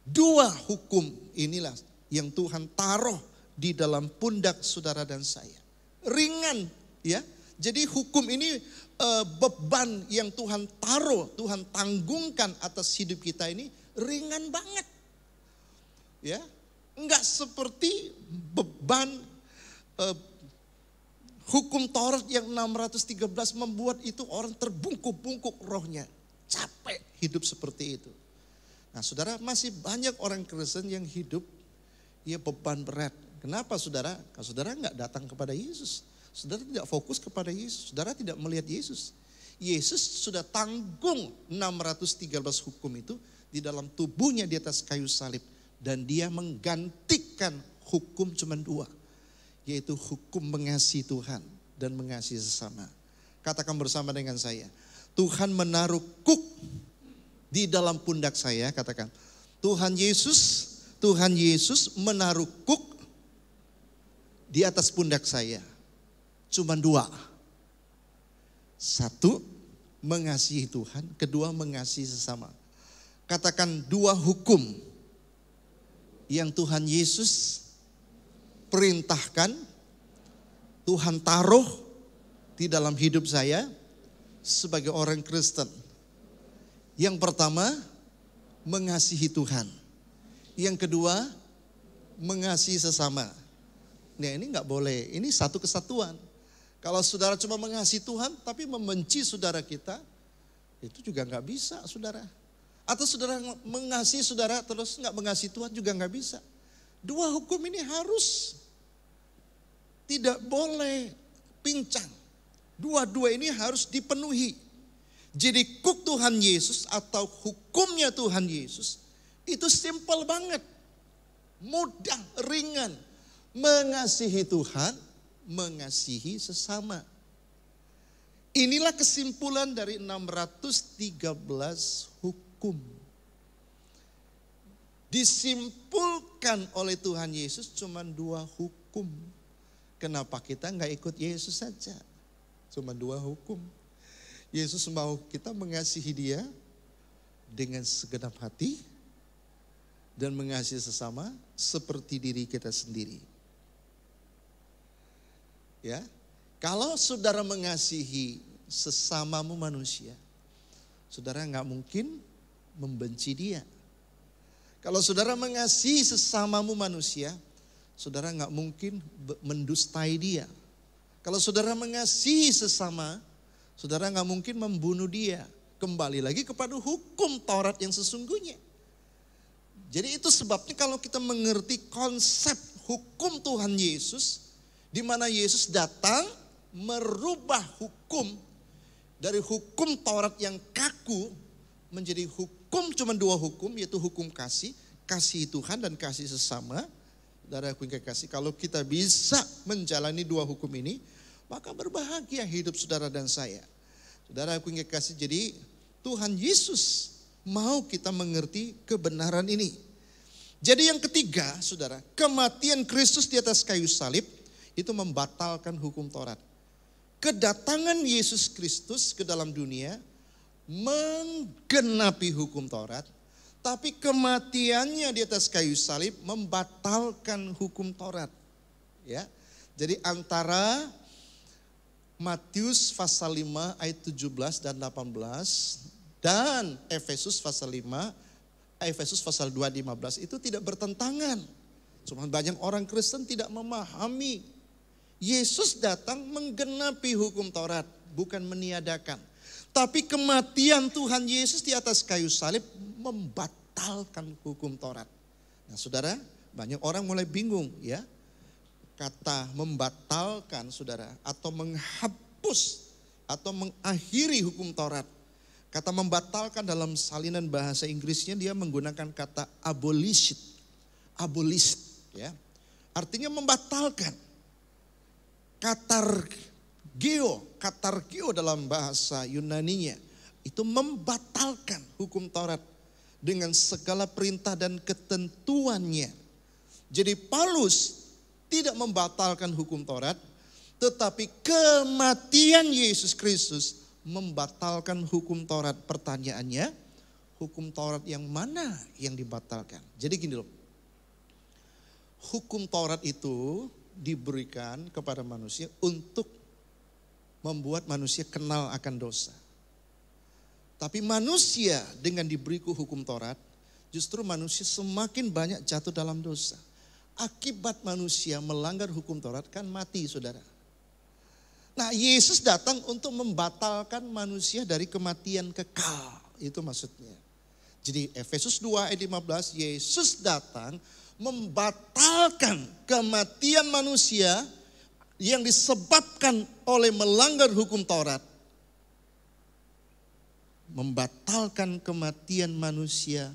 dua hukum inilah yang Tuhan taruh di dalam pundak saudara dan saya. Ringan, ya. Jadi hukum ini beban yang Tuhan taruh, Tuhan tanggungkan atas hidup kita ini ringan banget. Ya, enggak seperti beban hukum Taurat yang 613 membuat itu orang terbungkuk-bungkuk rohnya. Capek hidup seperti itu. Nah saudara, masih banyak orang Kristen yang hidup ya beban berat. Kenapa saudara? Karena saudara enggak datang kepada Yesus. Saudara tidak fokus kepada Yesus. Saudara tidak melihat Yesus. Yesus sudah tanggung 613 hukum itu di dalam tubuhnya di atas kayu salib. Dan dia menggantikan hukum cuma dua. Yaitu hukum mengasihi Tuhan dan mengasihi sesama. Katakan bersama dengan saya. Tuhan menaruh kuk di dalam pundak saya. Katakan, Tuhan Yesus menaruh kuk di atas pundak saya. Cuma dua. Satu, mengasihi Tuhan. Kedua, mengasihi sesama. Katakan dua hukum yang Tuhan Yesus perintahkan, Tuhan taruh di dalam hidup saya sebagai orang Kristen. Yang pertama, mengasihi Tuhan. Yang kedua, mengasihi sesama. Nah ini gak boleh, ini satu kesatuan. Kalau saudara cuma mengasihi Tuhan tapi membenci saudara kita, itu juga gak bisa saudara. Atau saudara mengasihi saudara terus gak mengasihi Tuhan juga gak bisa. Dua hukum ini harus, tidak boleh pincang. Dua-dua ini harus dipenuhi. Jadi kuk Tuhan Yesus atau hukumnya Tuhan Yesus itu simpel banget. Mudah, ringan. Mengasihi Tuhan, mengasihi sesama. Inilah kesimpulan dari 613 hukum. Disimpulkan oleh Tuhan Yesus cuma dua hukum. Kenapa kita nggak ikut Yesus saja? Cuma dua hukum. Yesus mau kita mengasihi Dia dengan segenap hati dan mengasihi sesama seperti diri kita sendiri. Ya, kalau saudara mengasihi sesamamu manusia, saudara nggak mungkin membenci dia. Kalau saudara mengasihi sesamamu manusia, saudara nggak mungkin mendustai dia. Kalau saudara mengasihi sesama, saudara nggak mungkin membunuh dia. Kembali lagi kepada hukum Taurat yang sesungguhnya. Jadi itu sebabnya kalau kita mengerti konsep hukum Tuhan Yesus, di mana Yesus datang merubah hukum dari hukum Taurat yang kaku menjadi hukum hukum cuma dua hukum, yaitu hukum kasih. Kasih Tuhan dan kasih sesama. Saudaraku yang kekasih, kalau kita bisa menjalani dua hukum ini, maka berbahagia hidup saudara dan saya. Saudaraku yang kekasih, jadi Tuhan Yesus mau kita mengerti kebenaran ini. Jadi yang ketiga, saudara, kematian Kristus di atas kayu salib itu membatalkan hukum Taurat. Kedatangan Yesus Kristus ke dalam dunia menggenapi hukum Taurat, tapi kematiannya di atas kayu salib membatalkan hukum Taurat. Ya. Jadi antara Matius pasal 5 ayat 17 dan 18 dan Efesus pasal 2 ayat 15 itu tidak bertentangan. Cuma banyak orang Kristen tidak memahami. Yesus datang menggenapi hukum Taurat, bukan meniadakan. Tapi kematian Tuhan Yesus di atas kayu salib membatalkan hukum Taurat. Nah saudara, banyak orang mulai bingung ya. Kata membatalkan saudara, atau menghapus, atau mengakhiri hukum Taurat. Kata membatalkan dalam salinan bahasa Inggrisnya dia menggunakan kata abolish ya. Artinya membatalkan. Katargeo dalam bahasa Yunaninya itu membatalkan hukum Taurat dengan segala perintah dan ketentuannya. Jadi Paulus tidak membatalkan hukum Taurat, tetapi kematian Yesus Kristus membatalkan hukum Taurat. Pertanyaannya, hukum Taurat yang mana yang dibatalkan? Jadi gini loh, hukum Taurat itu diberikan kepada manusia untuk membuat manusia kenal akan dosa. Tapi manusia dengan diberi hukum Taurat, justru manusia semakin banyak jatuh dalam dosa. Akibat manusia melanggar hukum Taurat kan mati saudara. Nah Yesus datang untuk membatalkan manusia dari kematian kekal. Itu maksudnya. Jadi Efesus 2 ayat 15, Yesus datang membatalkan kematian manusia yang disebabkan oleh melanggar hukum Taurat. Membatalkan kematian manusia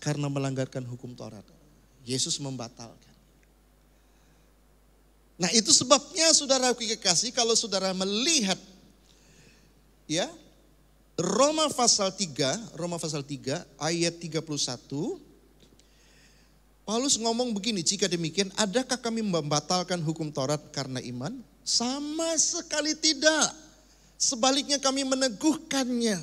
karena melanggarkan hukum Taurat. Yesus membatalkan. Nah itu sebabnya saudaraku kekasih, kalau saudara melihat ya Roma pasal 3 ayat 31, Paulus ngomong begini, jika demikian adakah kami membatalkan hukum Taurat karena iman? Sama sekali tidak. Sebaliknya kami meneguhkannya.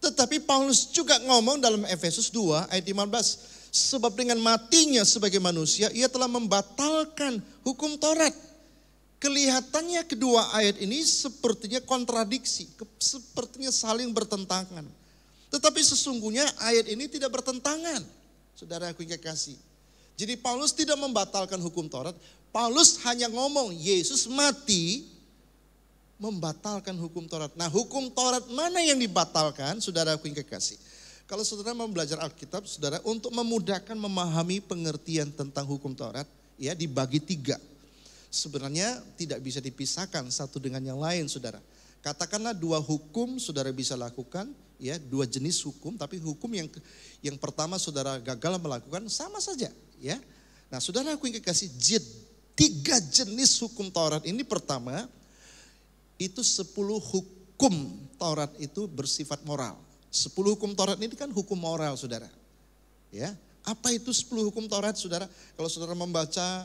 Tetapi Paulus juga ngomong dalam Efesus 2 ayat 15. Sebab dengan matinya sebagai manusia, ia telah membatalkan hukum Taurat. Kelihatannya kedua ayat ini sepertinya kontradiksi, sepertinya saling bertentangan. Tetapi sesungguhnya ayat ini tidak bertentangan, saudaraku yang kekasih. Jadi Paulus tidak membatalkan hukum Taurat, Paulus hanya ngomong Yesus mati membatalkan hukum Taurat. Nah hukum Taurat mana yang dibatalkan, saudaraku yang kekasih? Kalau saudara mau belajar Alkitab, saudara, untuk memudahkan memahami pengertian tentang hukum Taurat, ya dibagi 3. Sebenarnya tidak bisa dipisahkan satu dengan yang lain, saudara. Katakanlah 2 hukum saudara bisa lakukan, ya 2 jenis hukum, tapi hukum yang pertama saudara gagal melakukan sama saja, ya. Nah, saudara aku yang kekasih, 3 jenis hukum Taurat ini pertama itu 10 hukum Taurat itu bersifat moral. 10 hukum Taurat ini kan hukum moral saudara. Ya, apa itu 10 hukum Taurat saudara? Kalau saudara membaca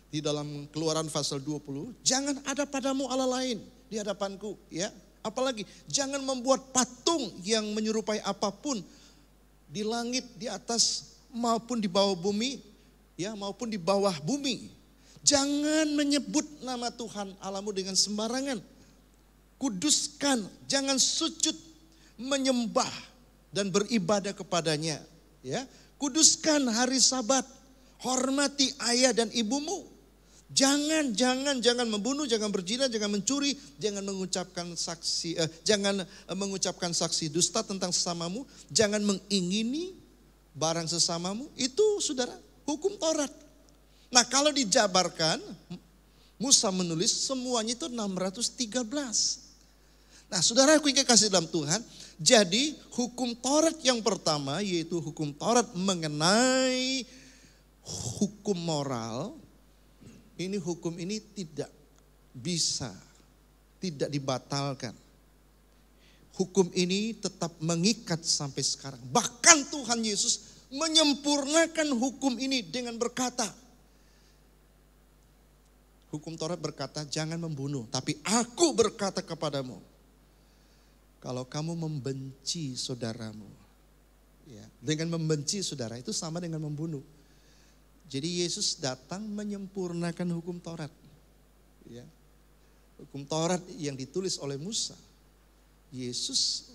di dalam Keluaran pasal 20, jangan ada padamu Allah lain di hadapanku, ya. Apalagi jangan membuat patung yang menyerupai apapun di langit, di atas maupun di bawah bumi, ya, maupun di bawah bumi. Jangan menyebut nama Tuhan Allahmu dengan sembarangan. Kuduskan, jangan sujud menyembah dan beribadah kepadanya, ya. Kuduskan hari Sabat, hormati ayah dan ibumu. Jangan membunuh, jangan berzina, jangan mencuri, jangan mengucapkan saksi dusta tentang sesamamu, jangan mengingini barang sesamamu. Itu saudara, hukum Taurat. Nah, kalau dijabarkan, Musa menulis semuanya itu 613. Nah, saudaraku yang kekasih dalam Tuhan, jadi hukum Taurat yang pertama yaitu hukum Taurat mengenai hukum moral. Ini hukum ini tidak bisa, tidak dibatalkan. Hukum ini tetap mengikat sampai sekarang. Bahkan Tuhan Yesus menyempurnakan hukum ini dengan berkata, hukum Taurat berkata jangan membunuh, tapi aku berkata kepadamu, kalau kamu membenci saudaramu, ya, dengan membenci saudara itu sama dengan membunuh. Jadi Yesus datang menyempurnakan hukum Taurat. Ya. Hukum Taurat yang ditulis oleh Musa, Yesus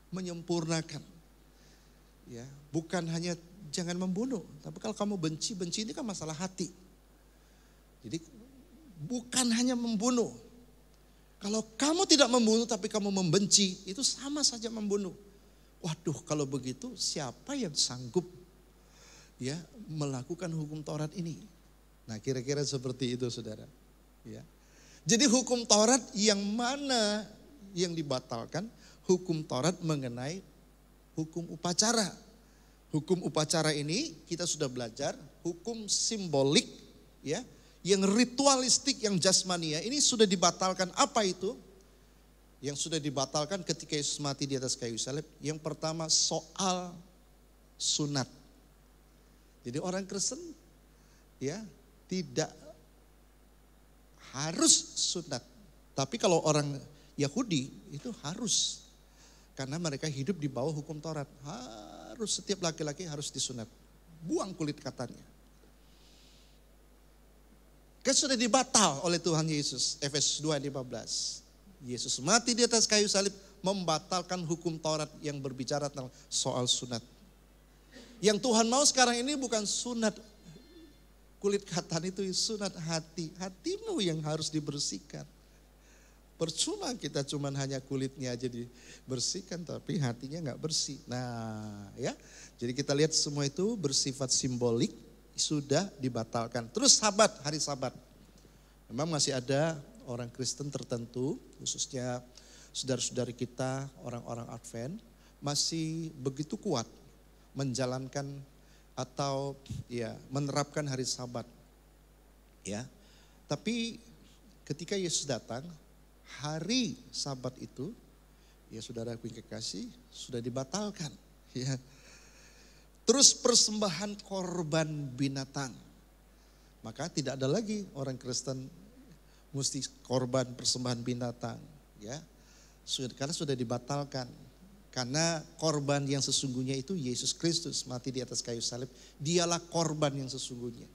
menyempurnakan. Ya, bukan hanya jangan membunuh, tapi kalau kamu benci ini kan masalah hati. Jadi bukan hanya membunuh. Kalau kamu tidak membunuh tapi kamu membenci, itu sama saja membunuh. Waduh, kalau begitu siapa yang sanggup ya melakukan hukum Taurat ini? Nah, kira-kira seperti itu, saudara. Ya. Jadi hukum Taurat yang mana yang dibatalkan? Hukum Taurat mengenai hukum upacara. Hukum upacara ini kita sudah belajar, hukum simbolik, ya. Yang ritualistik, yang jasmania, ini sudah dibatalkan. Apa itu? Yang sudah dibatalkan ketika Yesus mati di atas kayu salib. Yang pertama soal sunat. Jadi orang Kristen ya tidak harus sunat. Tapi kalau orang Yahudi itu harus. Karena mereka hidup di bawah hukum Taurat. Harus setiap laki-laki harus disunat. Buang kulit katanya. Kan sudah dibatal oleh Tuhan Yesus. Efesus 2:15. Yesus mati di atas kayu salib membatalkan hukum Taurat yang berbicara tentang soal sunat. Yang Tuhan mau sekarang ini bukan sunat kulit katan itu, sunat hati. Hatimu yang harus dibersihkan. Percuma kita cuman hanya kulitnya aja dibersihkan tapi hatinya nggak bersih. Nah, ya. Jadi kita lihat semua itu bersifat simbolik. Sudah dibatalkan. Terus Sabat, hari Sabat. Memang masih ada orang Kristen tertentu, khususnya saudara-saudari kita, orang-orang Advent, masih begitu kuat menjalankan atau ya menerapkan hari Sabat. Ya. Tapi ketika Yesus datang, hari Sabat itu, ya saudaraku yang kekasih, sudah dibatalkan. Ya. Terus persembahan korban binatang. Maka tidak ada lagi orang Kristen mesti korban persembahan binatang. Ya, karena sudah dibatalkan. Karena korban yang sesungguhnya itu Yesus Kristus mati di atas kayu salib. Dialah korban yang sesungguhnya.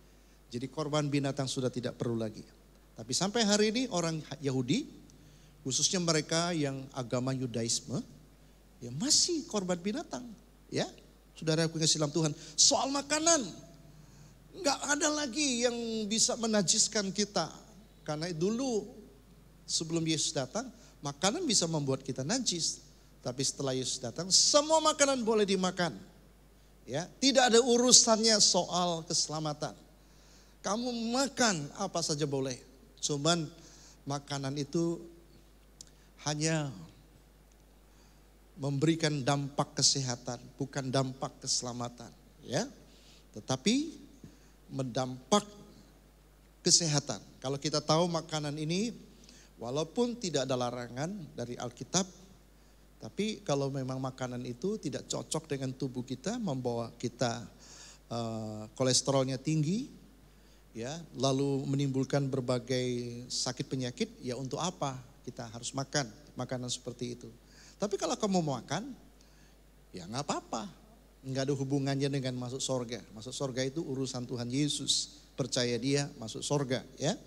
Jadi korban binatang sudah tidak perlu lagi. Tapi sampai hari ini orang Yahudi, khususnya mereka yang agama Yudaisme, ya masih korban binatang. Ya. Saudara aku kasih dalam Tuhan, soal makanan nggak ada lagi yang bisa menajiskan kita. Karena dulu sebelum Yesus datang, makanan bisa membuat kita najis. Tapi setelah Yesus datang, semua makanan boleh dimakan. Ya, tidak ada urusannya soal keselamatan. Kamu makan apa saja boleh. Cuman makanan itu hanya memberikan dampak kesehatan, bukan dampak keselamatan, ya. Tetapi mendampak kesehatan. Kalau kita tahu makanan ini, walaupun tidak ada larangan dari Alkitab, tapi kalau memang makanan itu tidak cocok dengan tubuh kita, membawa kita kolesterolnya tinggi, ya, lalu menimbulkan berbagai sakit penyakit, ya untuk apa kita harus makan makanan seperti itu? Tapi kalau kamu mau makan, ya nggak apa-apa. Nggak ada hubungannya dengan masuk sorga. Masuk sorga itu urusan Tuhan Yesus. Percaya dia masuk sorga, ya.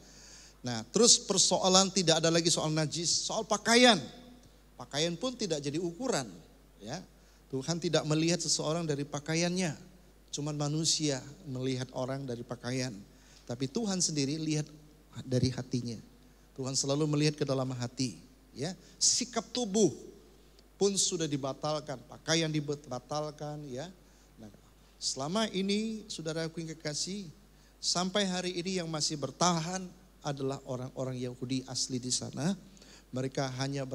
Nah, terus persoalan tidak ada lagi soal najis, soal pakaian. Pakaian pun tidak jadi ukuran, ya. Tuhan tidak melihat seseorang dari pakaiannya. Cuman manusia melihat orang dari pakaian. Tapi Tuhan sendiri lihat dari hatinya. Tuhan selalu melihat ke dalam hati, ya. Sikap tubuh pun sudah dibatalkan, pakaian dibatalkan, ya. Nah, selama ini saudaraku yang kekasih, sampai hari ini yang masih bertahan adalah orang-orang Yahudi asli di sana. Mereka hanya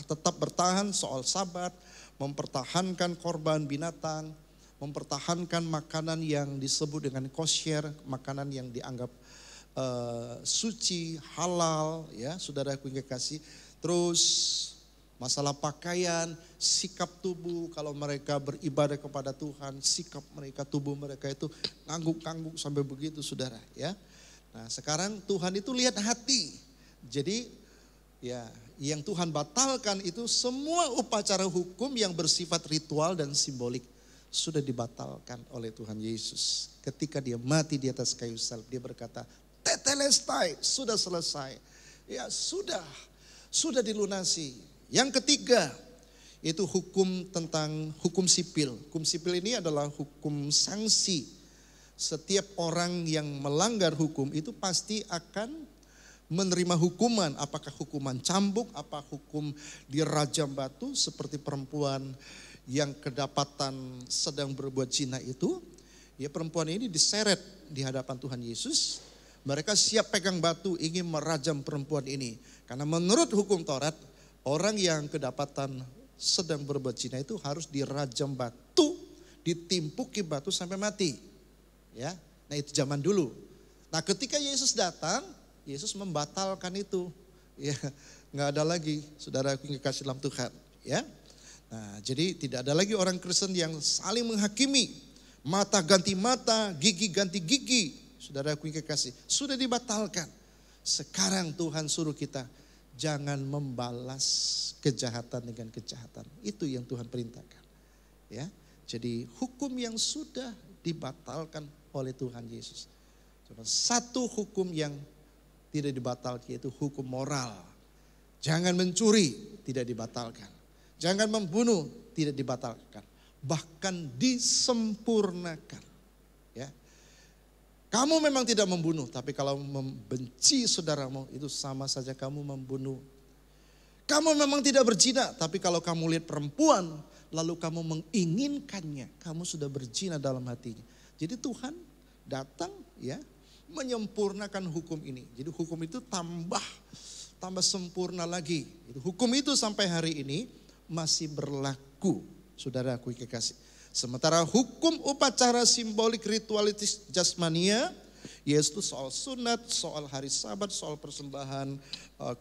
tetap bertahan soal Sabat, mempertahankan korban binatang, mempertahankan makanan yang disebut dengan kosher, makanan yang dianggap suci, halal, ya saudaraku yang kekasih. Terus masalah pakaian, sikap tubuh, kalau mereka beribadah kepada Tuhan, sikap mereka, tubuh mereka itu ngangguk-ngangguk sampai begitu saudara, ya. Nah sekarang Tuhan itu lihat hati. Jadi ya yang Tuhan batalkan itu semua upacara hukum yang bersifat ritual dan simbolik sudah dibatalkan oleh Tuhan Yesus. Ketika dia mati di atas kayu salib, dia berkata, tetelestai, sudah selesai. Ya sudah dilunasi. Yang ketiga, itu hukum tentang hukum sipil. Hukum sipil ini adalah hukum sanksi. Setiap orang yang melanggar hukum itu pasti akan menerima hukuman. Apakah hukuman cambuk, apa hukum dirajam batu seperti perempuan yang kedapatan sedang berbuat zina itu. Ya perempuan ini diseret di hadapan Tuhan Yesus. Mereka siap pegang batu ingin merajam perempuan ini. Karena menurut hukum Taurat, orang yang kedapatan sedang berbuat zina itu harus dirajam batu, ditimpuki batu sampai mati. Ya, nah itu zaman dulu. Nah ketika Yesus datang, Yesus membatalkan itu. Ya, nggak ada lagi saudaraku yang kekasih dalam Tuhan. Ya, nah jadi tidak ada lagi orang Kristen yang saling menghakimi. Mata ganti mata, gigi ganti gigi. Saudaraku yang kekasih, sudah dibatalkan. Sekarang Tuhan suruh kita jangan membalas kejahatan dengan kejahatan. Itu yang Tuhan perintahkan. Ya, jadi hukum yang sudah dibatalkan oleh Tuhan Yesus. Cuma satu hukum yang tidak dibatalkan, yaitu hukum moral. Jangan mencuri, tidak dibatalkan. Jangan membunuh, tidak dibatalkan. Bahkan disempurnakan. Ya. Kamu memang tidak membunuh, tapi kalau membenci saudaramu itu sama saja kamu membunuh. Kamu memang tidak berzina, tapi kalau kamu lihat perempuan lalu kamu menginginkannya, kamu sudah berzina dalam hatinya. Jadi Tuhan datang ya menyempurnakan hukum ini. Jadi hukum itu tambah sempurna lagi. Hukum itu sampai hari ini masih berlaku, saudaraku yang kekasih. Sementara hukum upacara simbolik ritualitis jasmania, yaitu soal sunat, soal hari Sabat, soal persembahan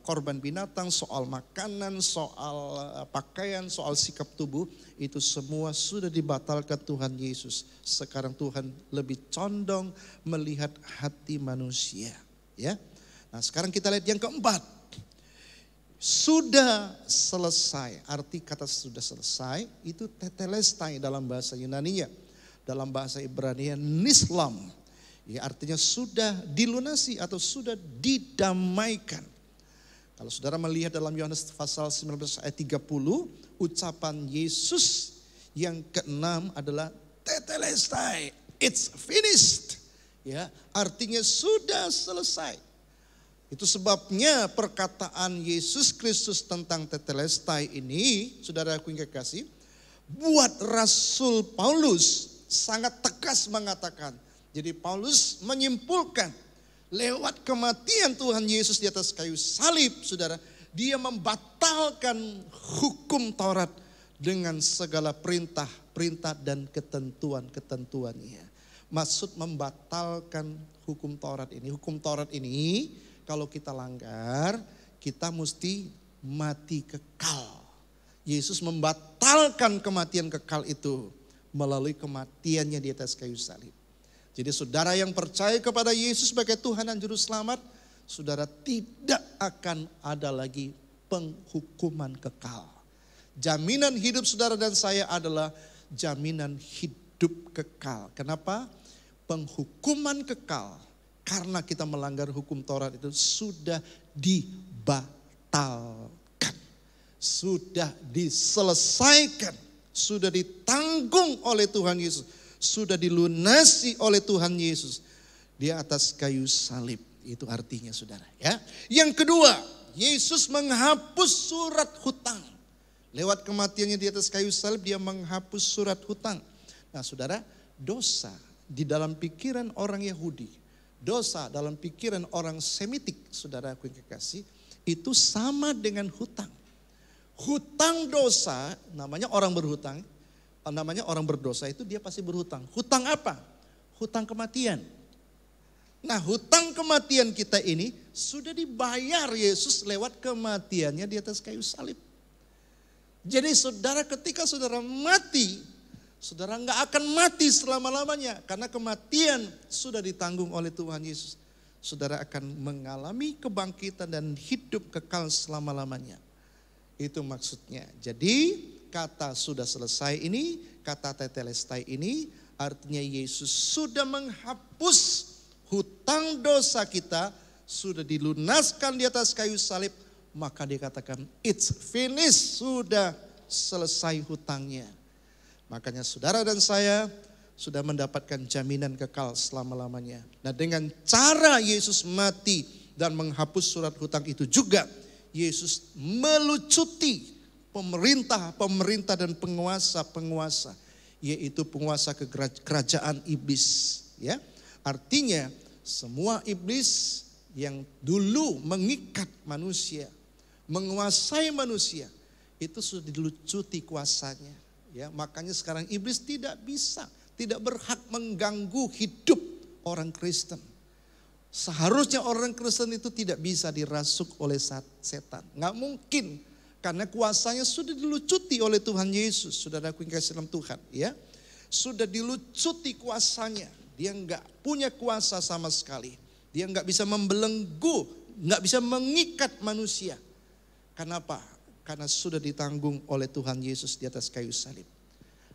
korban binatang, soal makanan, soal pakaian, soal sikap tubuh, itu semua sudah dibatalkan Tuhan Yesus. Sekarang Tuhan lebih condong melihat hati manusia. Ya, nah sekarang kita lihat yang keempat. Sudah selesai, arti kata sudah selesai itu tetelestai dalam bahasa Yunaninya. Dalam bahasa Ibrani nislam, ya artinya sudah dilunasi atau sudah didamaikan. Kalau saudara melihat dalam Yohanes pasal 19 ayat 30, ucapan Yesus yang keenam adalah tetelestai, it's finished. Ya, artinya sudah selesai. Itu sebabnya perkataan Yesus Kristus tentang tetelestai ini, saudaraku yang kekasih, buat Rasul Paulus sangat tegas mengatakan. Jadi Paulus menyimpulkan lewat kematian Tuhan Yesus di atas kayu salib, saudara, dia membatalkan hukum Taurat dengan segala perintah dan ketentuannya. Maksud membatalkan hukum Taurat ini. Hukum Taurat ini kalau kita langgar, kita mesti mati kekal. Yesus membatalkan kematian kekal itu melalui kematiannya di atas kayu salib. Jadi saudara yang percaya kepada Yesus sebagai Tuhan dan Juru Selamat, saudara tidak akan ada lagi penghukuman kekal. Jaminan hidup saudara dan saya adalah jaminan hidup kekal. Kenapa? Penghukuman kekal karena kita melanggar hukum Taurat itu sudah dibatalkan. Sudah diselesaikan. Sudah ditanggung oleh Tuhan Yesus. Sudah dilunasi oleh Tuhan Yesus. Di atas kayu salib. Itu artinya saudara ya. Yang kedua, Yesus menghapus surat hutang. Lewat kematiannya di atas kayu salib dia menghapus surat hutang. Nah saudara, dosa di dalam pikiran orang Yahudi, dosa dalam pikiran orang Semitik, saudaraku yang kekasih, itu sama dengan hutang. Hutang dosa, namanya orang berdosa itu dia pasti berhutang. Hutang apa? Hutang kematian. Nah, hutang kematian kita ini sudah dibayar Yesus lewat kematiannya di atas kayu salib. Jadi saudara, ketika saudara mati, saudara nggak akan mati selama-lamanya. Karena kematian sudah ditanggung oleh Tuhan Yesus. Saudara akan mengalami kebangkitan dan hidup kekal selama-lamanya. Itu maksudnya. Jadi kata sudah selesai ini, kata tetelestai ini artinya Yesus sudah menghapus hutang dosa kita, sudah dilunaskan di atas kayu salib. Maka dikatakan it's finished, sudah selesai hutangnya. Makanya saudara dan saya sudah mendapatkan jaminan kekal selama-lamanya. Nah, dengan cara Yesus mati dan menghapus surat hutang itu juga, Yesus melucuti pemerintah dan penguasa, yaitu penguasa kerajaan iblis. Ya, artinya semua iblis yang dulu mengikat manusia, menguasai manusia, itu sudah dilucuti kuasanya. Ya, makanya sekarang iblis tidak berhak mengganggu hidup orang Kristen. Seharusnya orang Kristen itu tidak bisa dirasuk oleh setan. Nggak mungkin, karena kuasanya sudah dilucuti oleh Tuhan Yesus. Saudara yang kasih dalam Tuhan, ya, sudah dilucuti kuasanya. Dia nggak punya kuasa sama sekali. Dia nggak bisa membelenggu, nggak bisa mengikat manusia. Kenapa? Karena sudah ditanggung oleh Tuhan Yesus di atas kayu salib.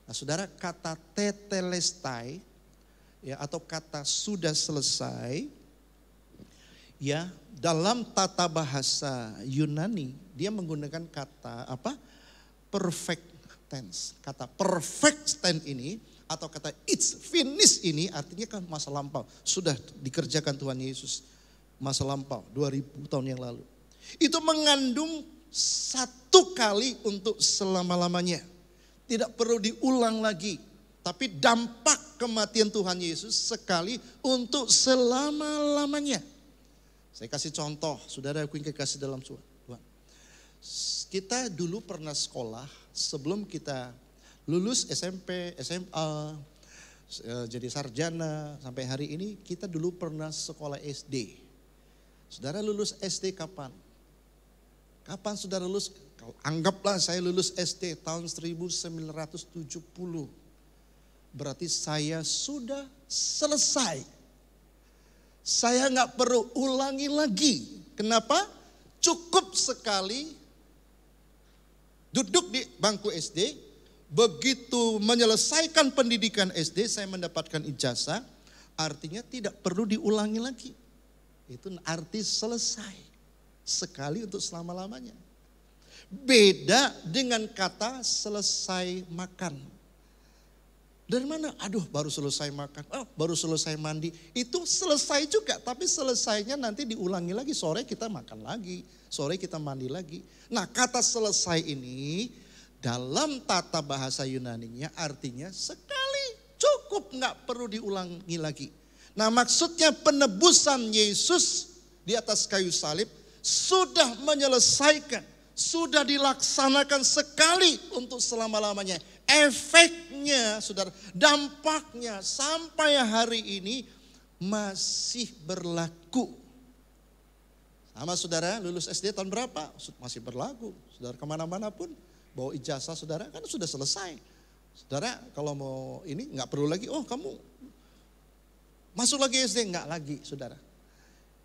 Nah, saudara, kata tetelestai, ya, atau kata sudah selesai, ya, dalam tata bahasa Yunani dia menggunakan kata apa? Perfect tense. Kata perfect tense ini atau kata it's finished ini artinya kan masa lampau. Sudah dikerjakan Tuhan Yesus masa lampau 2000 tahun yang lalu. Itu mengandung satu kali untuk selama-lamanya. Tidak perlu diulang lagi. Tapi dampak kematian Tuhan Yesus sekali untuk selama-lamanya. Saya kasih contoh, saudara yang kasih dalam Tuhan. Kita dulu pernah sekolah sebelum kita lulus SMP, SMA, jadi sarjana sampai hari ini, kita dulu pernah sekolah SD. Saudara lulus SD kapan? Kapan saudara lulus? Anggaplah saya lulus SD tahun 1970. Berarti saya sudah selesai. Saya nggak perlu ulangi lagi. Kenapa? Cukup sekali duduk di bangku SD. Begitu menyelesaikan pendidikan SD, saya mendapatkan ijazah. Artinya tidak perlu diulangi lagi. Itu arti selesai. Sekali untuk selama-lamanya. Beda dengan kata selesai makan. Dari mana? Aduh, baru selesai makan, baru selesai mandi. Itu selesai juga, tapi selesainya nanti diulangi lagi. Sore kita makan lagi, sore kita mandi lagi. Nah, kata selesai ini dalam tata bahasa Yunaninya artinya sekali, cukup, nggak perlu diulangi lagi. Nah, maksudnya penebusan Yesus di atas kayu salib sudah menyelesaikan, sudah dilaksanakan sekali untuk selama-lamanya. Efeknya, saudara, dampaknya sampai hari ini masih berlaku. Sama saudara, lulus SD tahun berapa? Masih berlaku. Saudara kemana-mana pun bawa ijazah saudara kan sudah selesai. Saudara kalau mau ini nggak perlu lagi, oh kamu masuk lagi SD, nggak lagi saudara.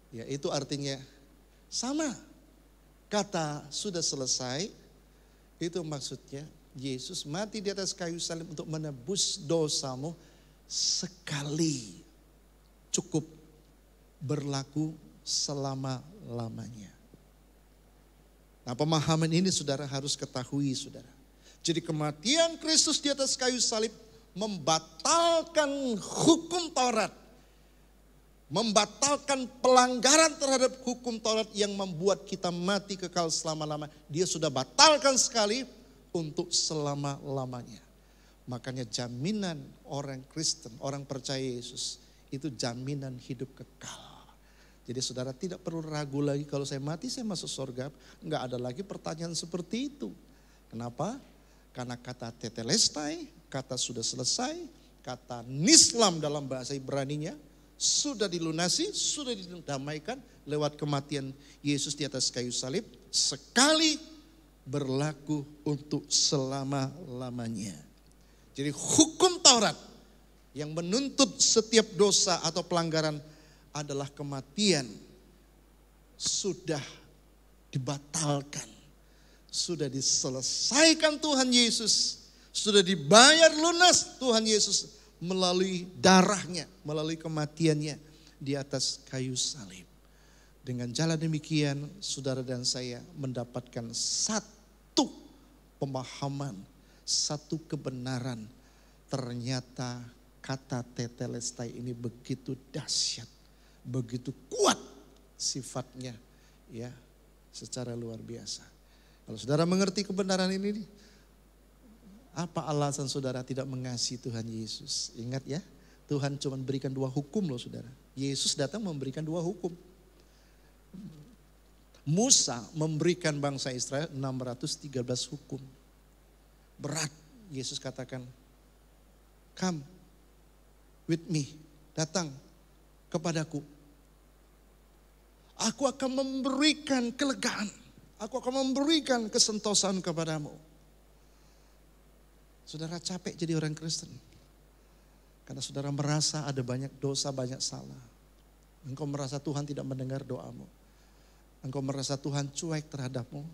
Ya itu artinya sama. Kata sudah selesai, itu maksudnya Yesus mati di atas kayu salib untuk menebus dosamu sekali, cukup, berlaku selama-lamanya. Nah, pemahaman ini saudara harus ketahui saudara. Jadi kematian Kristus di atas kayu salib membatalkan hukum Taurat. Membatalkan pelanggaran terhadap hukum Taurat yang membuat kita mati kekal selama-lamanya. Dia sudah batalkan sekali untuk selama-lamanya. Makanya jaminan orang Kristen, orang percaya Yesus, itu jaminan hidup kekal. Jadi saudara tidak perlu ragu lagi kalau saya mati saya masuk surga. Enggak ada lagi pertanyaan seperti itu. Kenapa? Karena kata tetelestai, kata sudah selesai, kata nislam dalam bahasa Ibraninya sudah dilunasi, sudah didamaikan lewat kematian Yesus di atas kayu salib. Sekali berlaku untuk selama-lamanya. Jadi hukum Taurat yang menuntut setiap dosa atau pelanggaran adalah kematian. Sudah dibatalkan. Sudah diselesaikan Tuhan Yesus. Sudah dibayar lunas Tuhan Yesus melalui darahnya, melalui kematiannya di atas kayu salib. Dengan jalan demikian saudara dan saya mendapatkan satu pemahaman, satu kebenaran. Ternyata kata tetelestai ini begitu dahsyat, begitu kuat sifatnya, ya, secara luar biasa. Kalau saudara mengerti kebenaran ini, apa alasan saudara tidak mengasihi Tuhan Yesus? Ingat ya, Tuhan cuma berikan 2 hukum loh saudara. Yesus datang memberikan 2 hukum. Musa memberikan bangsa Israel 613 hukum. Berat. Yesus katakan, come with me, datang kepadaku. Aku akan memberikan kelegaan. Aku akan memberikan kesentosan kepadamu. Saudara capek jadi orang Kristen. Karena saudara merasa ada banyak dosa, banyak salah. Engkau merasa Tuhan tidak mendengar doamu. Engkau merasa Tuhan cuek terhadapmu.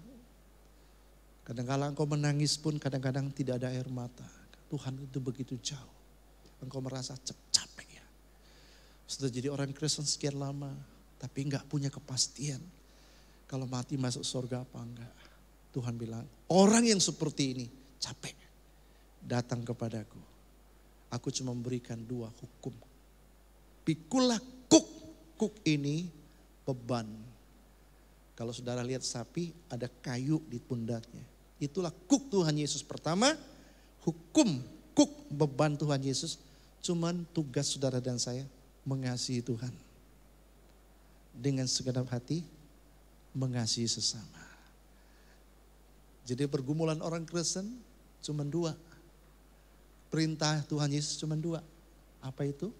Kadang-kadang engkau menangis pun kadang-kadang tidak ada air mata. Tuhan itu begitu jauh. Engkau merasa capek ya. Sudah jadi orang Kristen sekian lama, tapi enggak punya kepastian. Kalau mati masuk surga apa enggak. Tuhan bilang, orang yang seperti ini capek. Datang kepadaku. Aku cuma memberikan 2 hukum. Pikulah kuk. Kuk ini beban. Kalau saudara lihat sapi ada kayu di pundaknya. Itulah kuk Tuhan Yesus. Pertama, hukum kuk beban Tuhan Yesus. Cuman tugas saudara dan saya mengasihi Tuhan. Dengan segenap hati mengasihi sesama. Jadi pergumulan orang Kristen cuma 2. Perintah Tuhan Yesus cuma 2. Apa itu?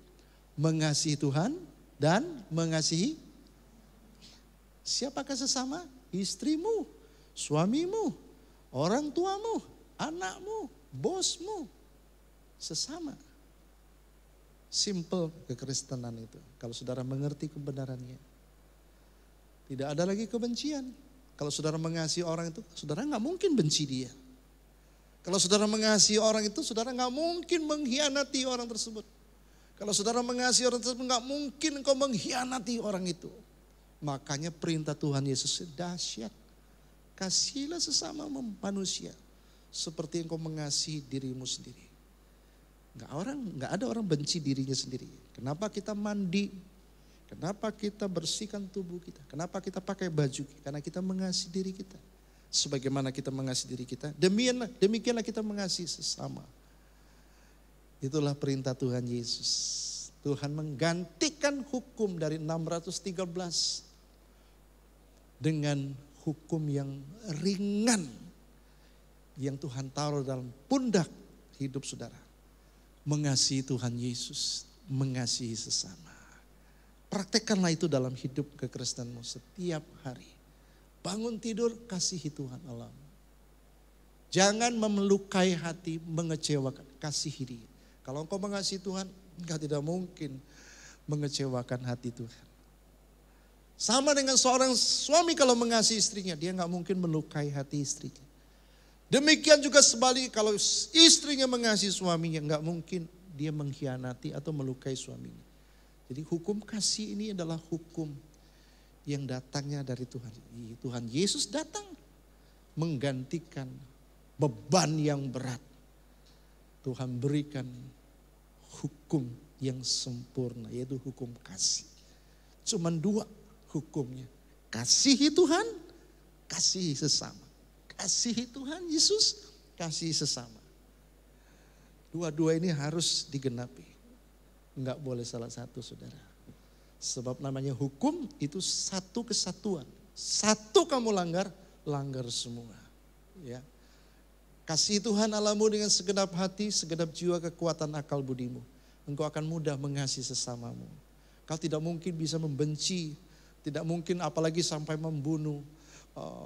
Mengasihi Tuhan dan mengasihi siapakah sesama? Istrimu, suamimu, orang tuamu, anakmu, bosmu, sesama. Simple kekristenan itu. Kalau saudara mengerti kebenarannya. Tidak ada lagi kebencian. Kalau saudara mengasihi orang itu, saudara gak mungkin benci dia. Kalau saudara mengasihi orang itu, saudara gak mungkin mengkhianati orang tersebut. Kalau saudara mengasihi orang tersebut, gak mungkin engkau mengkhianati orang itu. Makanya perintah Tuhan Yesus dahsyat. Kasihilah sesama manusia seperti engkau mengasihi dirimu sendiri. Gak ada orang benci dirinya sendiri. Kenapa kita mandi? Kenapa kita bersihkan tubuh kita? Kenapa kita pakai baju? Karena kita mengasihi diri kita. Sebagaimana kita mengasihi diri kita, demikianlah kita mengasihi sesama. Itulah perintah Tuhan Yesus. Tuhan menggantikan hukum dari 613 dengan hukum yang ringan yang Tuhan taruh dalam pundak hidup saudara. Mengasihi Tuhan Yesus, mengasihi sesama. Praktekkanlah itu dalam hidup kekristenanmu setiap hari. Bangun tidur, kasihi Tuhan Allah. Jangan memelukai hati, mengecewakan, kasihi dia. Kalau engkau mengasihi Tuhan, engkau tidak mungkin mengecewakan hati Tuhan. Sama dengan seorang suami kalau mengasihi istrinya, dia gak mungkin melukai hati istrinya. Demikian juga sebaliknya kalau istrinya mengasihi suaminya, gak mungkin dia mengkhianati atau melukai suaminya. Jadi hukum kasih ini adalah hukum yang datangnya dari Tuhan. Tuhan Yesus datang menggantikan beban yang berat. Tuhan berikan hukum yang sempurna, yaitu hukum kasih. Cuman 2 hukumnya. Kasihi Tuhan, kasihi sesama. Kasihi Tuhan Yesus, kasihi sesama. 2 ini harus digenapi. Enggak boleh salah satu saudara. Sebab namanya hukum itu satu kesatuan. Satu kamu langgar, langgar semua. Ya. Kasih Tuhan Allahmu dengan segenap hati, segenap jiwa, kekuatan akal budimu. Engkau akan mudah mengasihi sesamamu. Kau tidak mungkin bisa membenci, tidak mungkin apalagi sampai membunuh,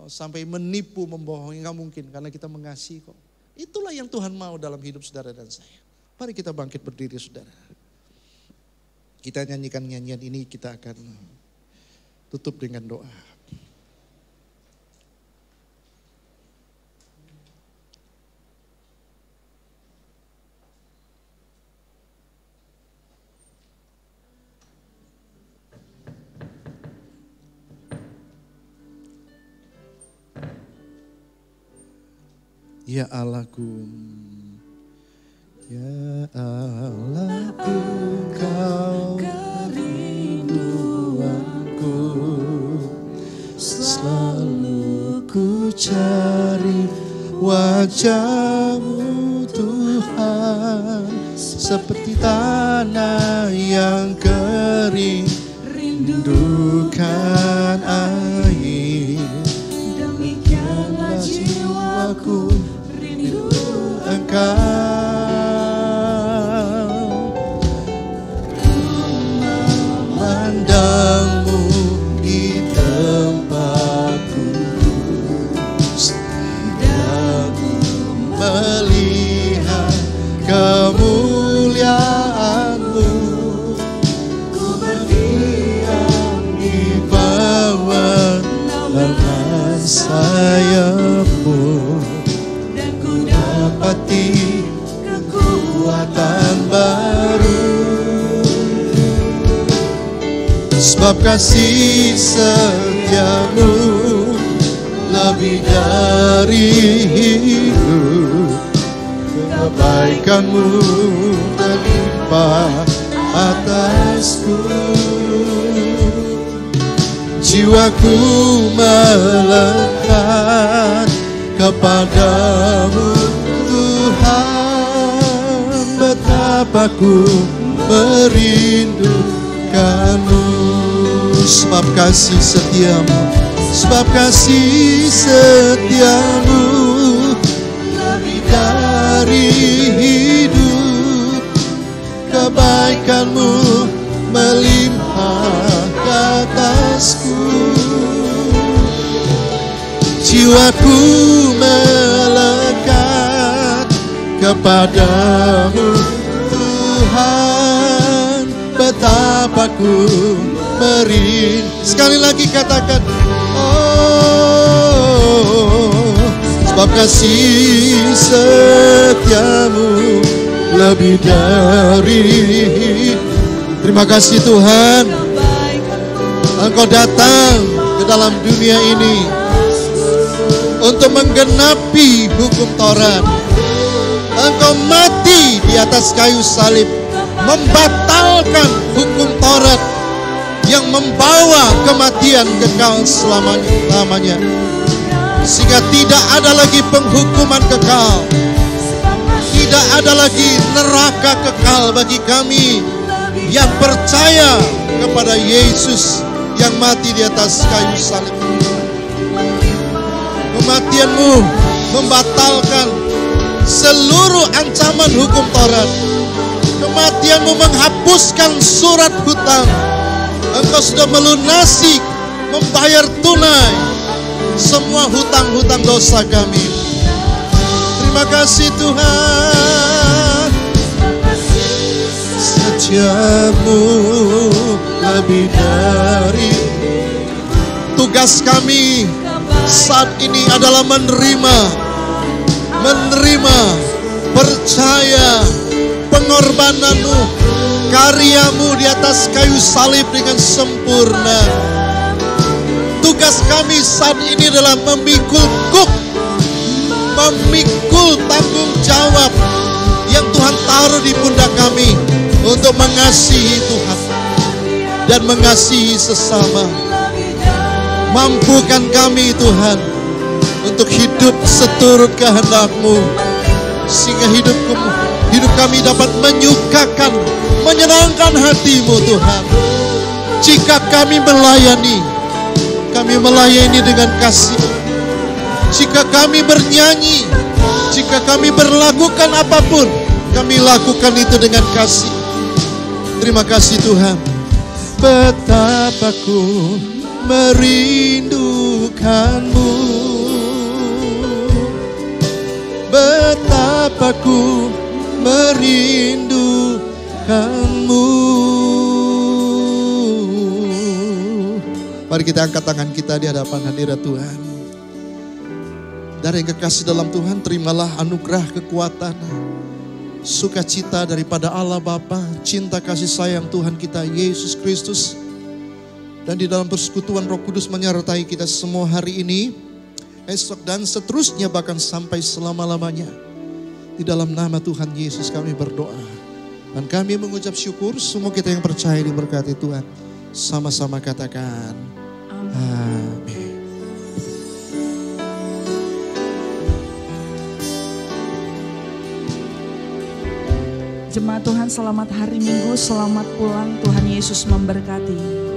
sampai menipu, membohongi, enggak mungkin karena kita mengasihi kok. Itulah yang Tuhan mau dalam hidup saudara dan saya. Mari kita bangkit berdiri saudara. Kita nyanyikan nyanyian ini, kita akan tutup dengan doa. Ya Allahku, ya Allahku, Kau kerinduanku, selalu ku cari wajah-Mu Tuhan, seperti tanah yang kering rindukan air. Demikianlah jiwaku rindu Engkau. Memandangmu di tempat kudus, aku melihat kemuliaan-Mu. Ku berdiam di bawah naungan sayap-Mu, dan ku dapati kekuatan baru. Sebab kasih setia-Mu lebih dari hidup, kebaikan-Mu terlimpah atasku. Jiwaku melekat kepadamu Tuhan, betapa ku merindukan-Mu. Sebab kasih setia-Mu, sebab kasih setia-Mu lebih dari hidup, kebaikan-Mu melimpah atasku. Jiwaku melekat kepadamu Tuhan, betapa ku merindu. Sekali lagi katakan, oh, sebab kasih setia-Mu lebih dari. Terima kasih Tuhan, Engkau datang ke dalam dunia ini untuk menggenapi hukum Taurat. Engkau mati di atas kayu salib, membatalkan hukum Taurat yang membawa kematian kekal selama-lamanya. Sehingga tidak ada lagi penghukuman kekal, tidak ada lagi neraka kekal bagi kami yang percaya kepada Yesus yang mati di atas kayu salib. Kematian-Mu membatalkan seluruh ancaman hukum Taurat. Kematian-Mu menghapuskan surat hutang. Engkau sudah melunasi, membayar tunai semua hutang-hutang dosa kami. Terima kasih Tuhan. Setia-Mu lebih dari. Tugas kami saat ini adalah menerima, percaya pengorbanan-Mu, karya-Mu di atas kayu salib dengan sempurna. Tugas kami saat ini adalah memikul tanggung jawab yang Tuhan taruh di pundak kami untuk mengasihi Tuhan dan mengasihi sesama. Mampukan kami Tuhan untuk hidup seturut kehendak-Mu, sehingga hidup kami dapat menyukakan, menyenangkan hati-Mu Tuhan. Jika kami melayani dengan kasih. Jika kami bernyanyi, jika kami berlakukan apapun, kami lakukan itu dengan kasih. Terima kasih Tuhan. Betapa ku merindukanmu, betapa ku merindukanmu. Mari kita angkat tangan kita di hadapan hadirat Tuhan. Dari yang kekasih dalam Tuhan, terimalah anugerah kekuatan, sukacita daripada Allah Bapa, cinta kasih sayang Tuhan kita Yesus Kristus, dan di dalam persekutuan Roh Kudus menyertai kita semua hari ini, esok dan seterusnya, bahkan sampai selama-lamanya. Di dalam nama Tuhan Yesus kami berdoa dan kami mengucap syukur. Semua kita yang percaya diberkati Tuhan, sama-sama katakan amin. Jemaat Tuhan, selamat hari Minggu, selamat pulang. Tuhan Yesus memberkati.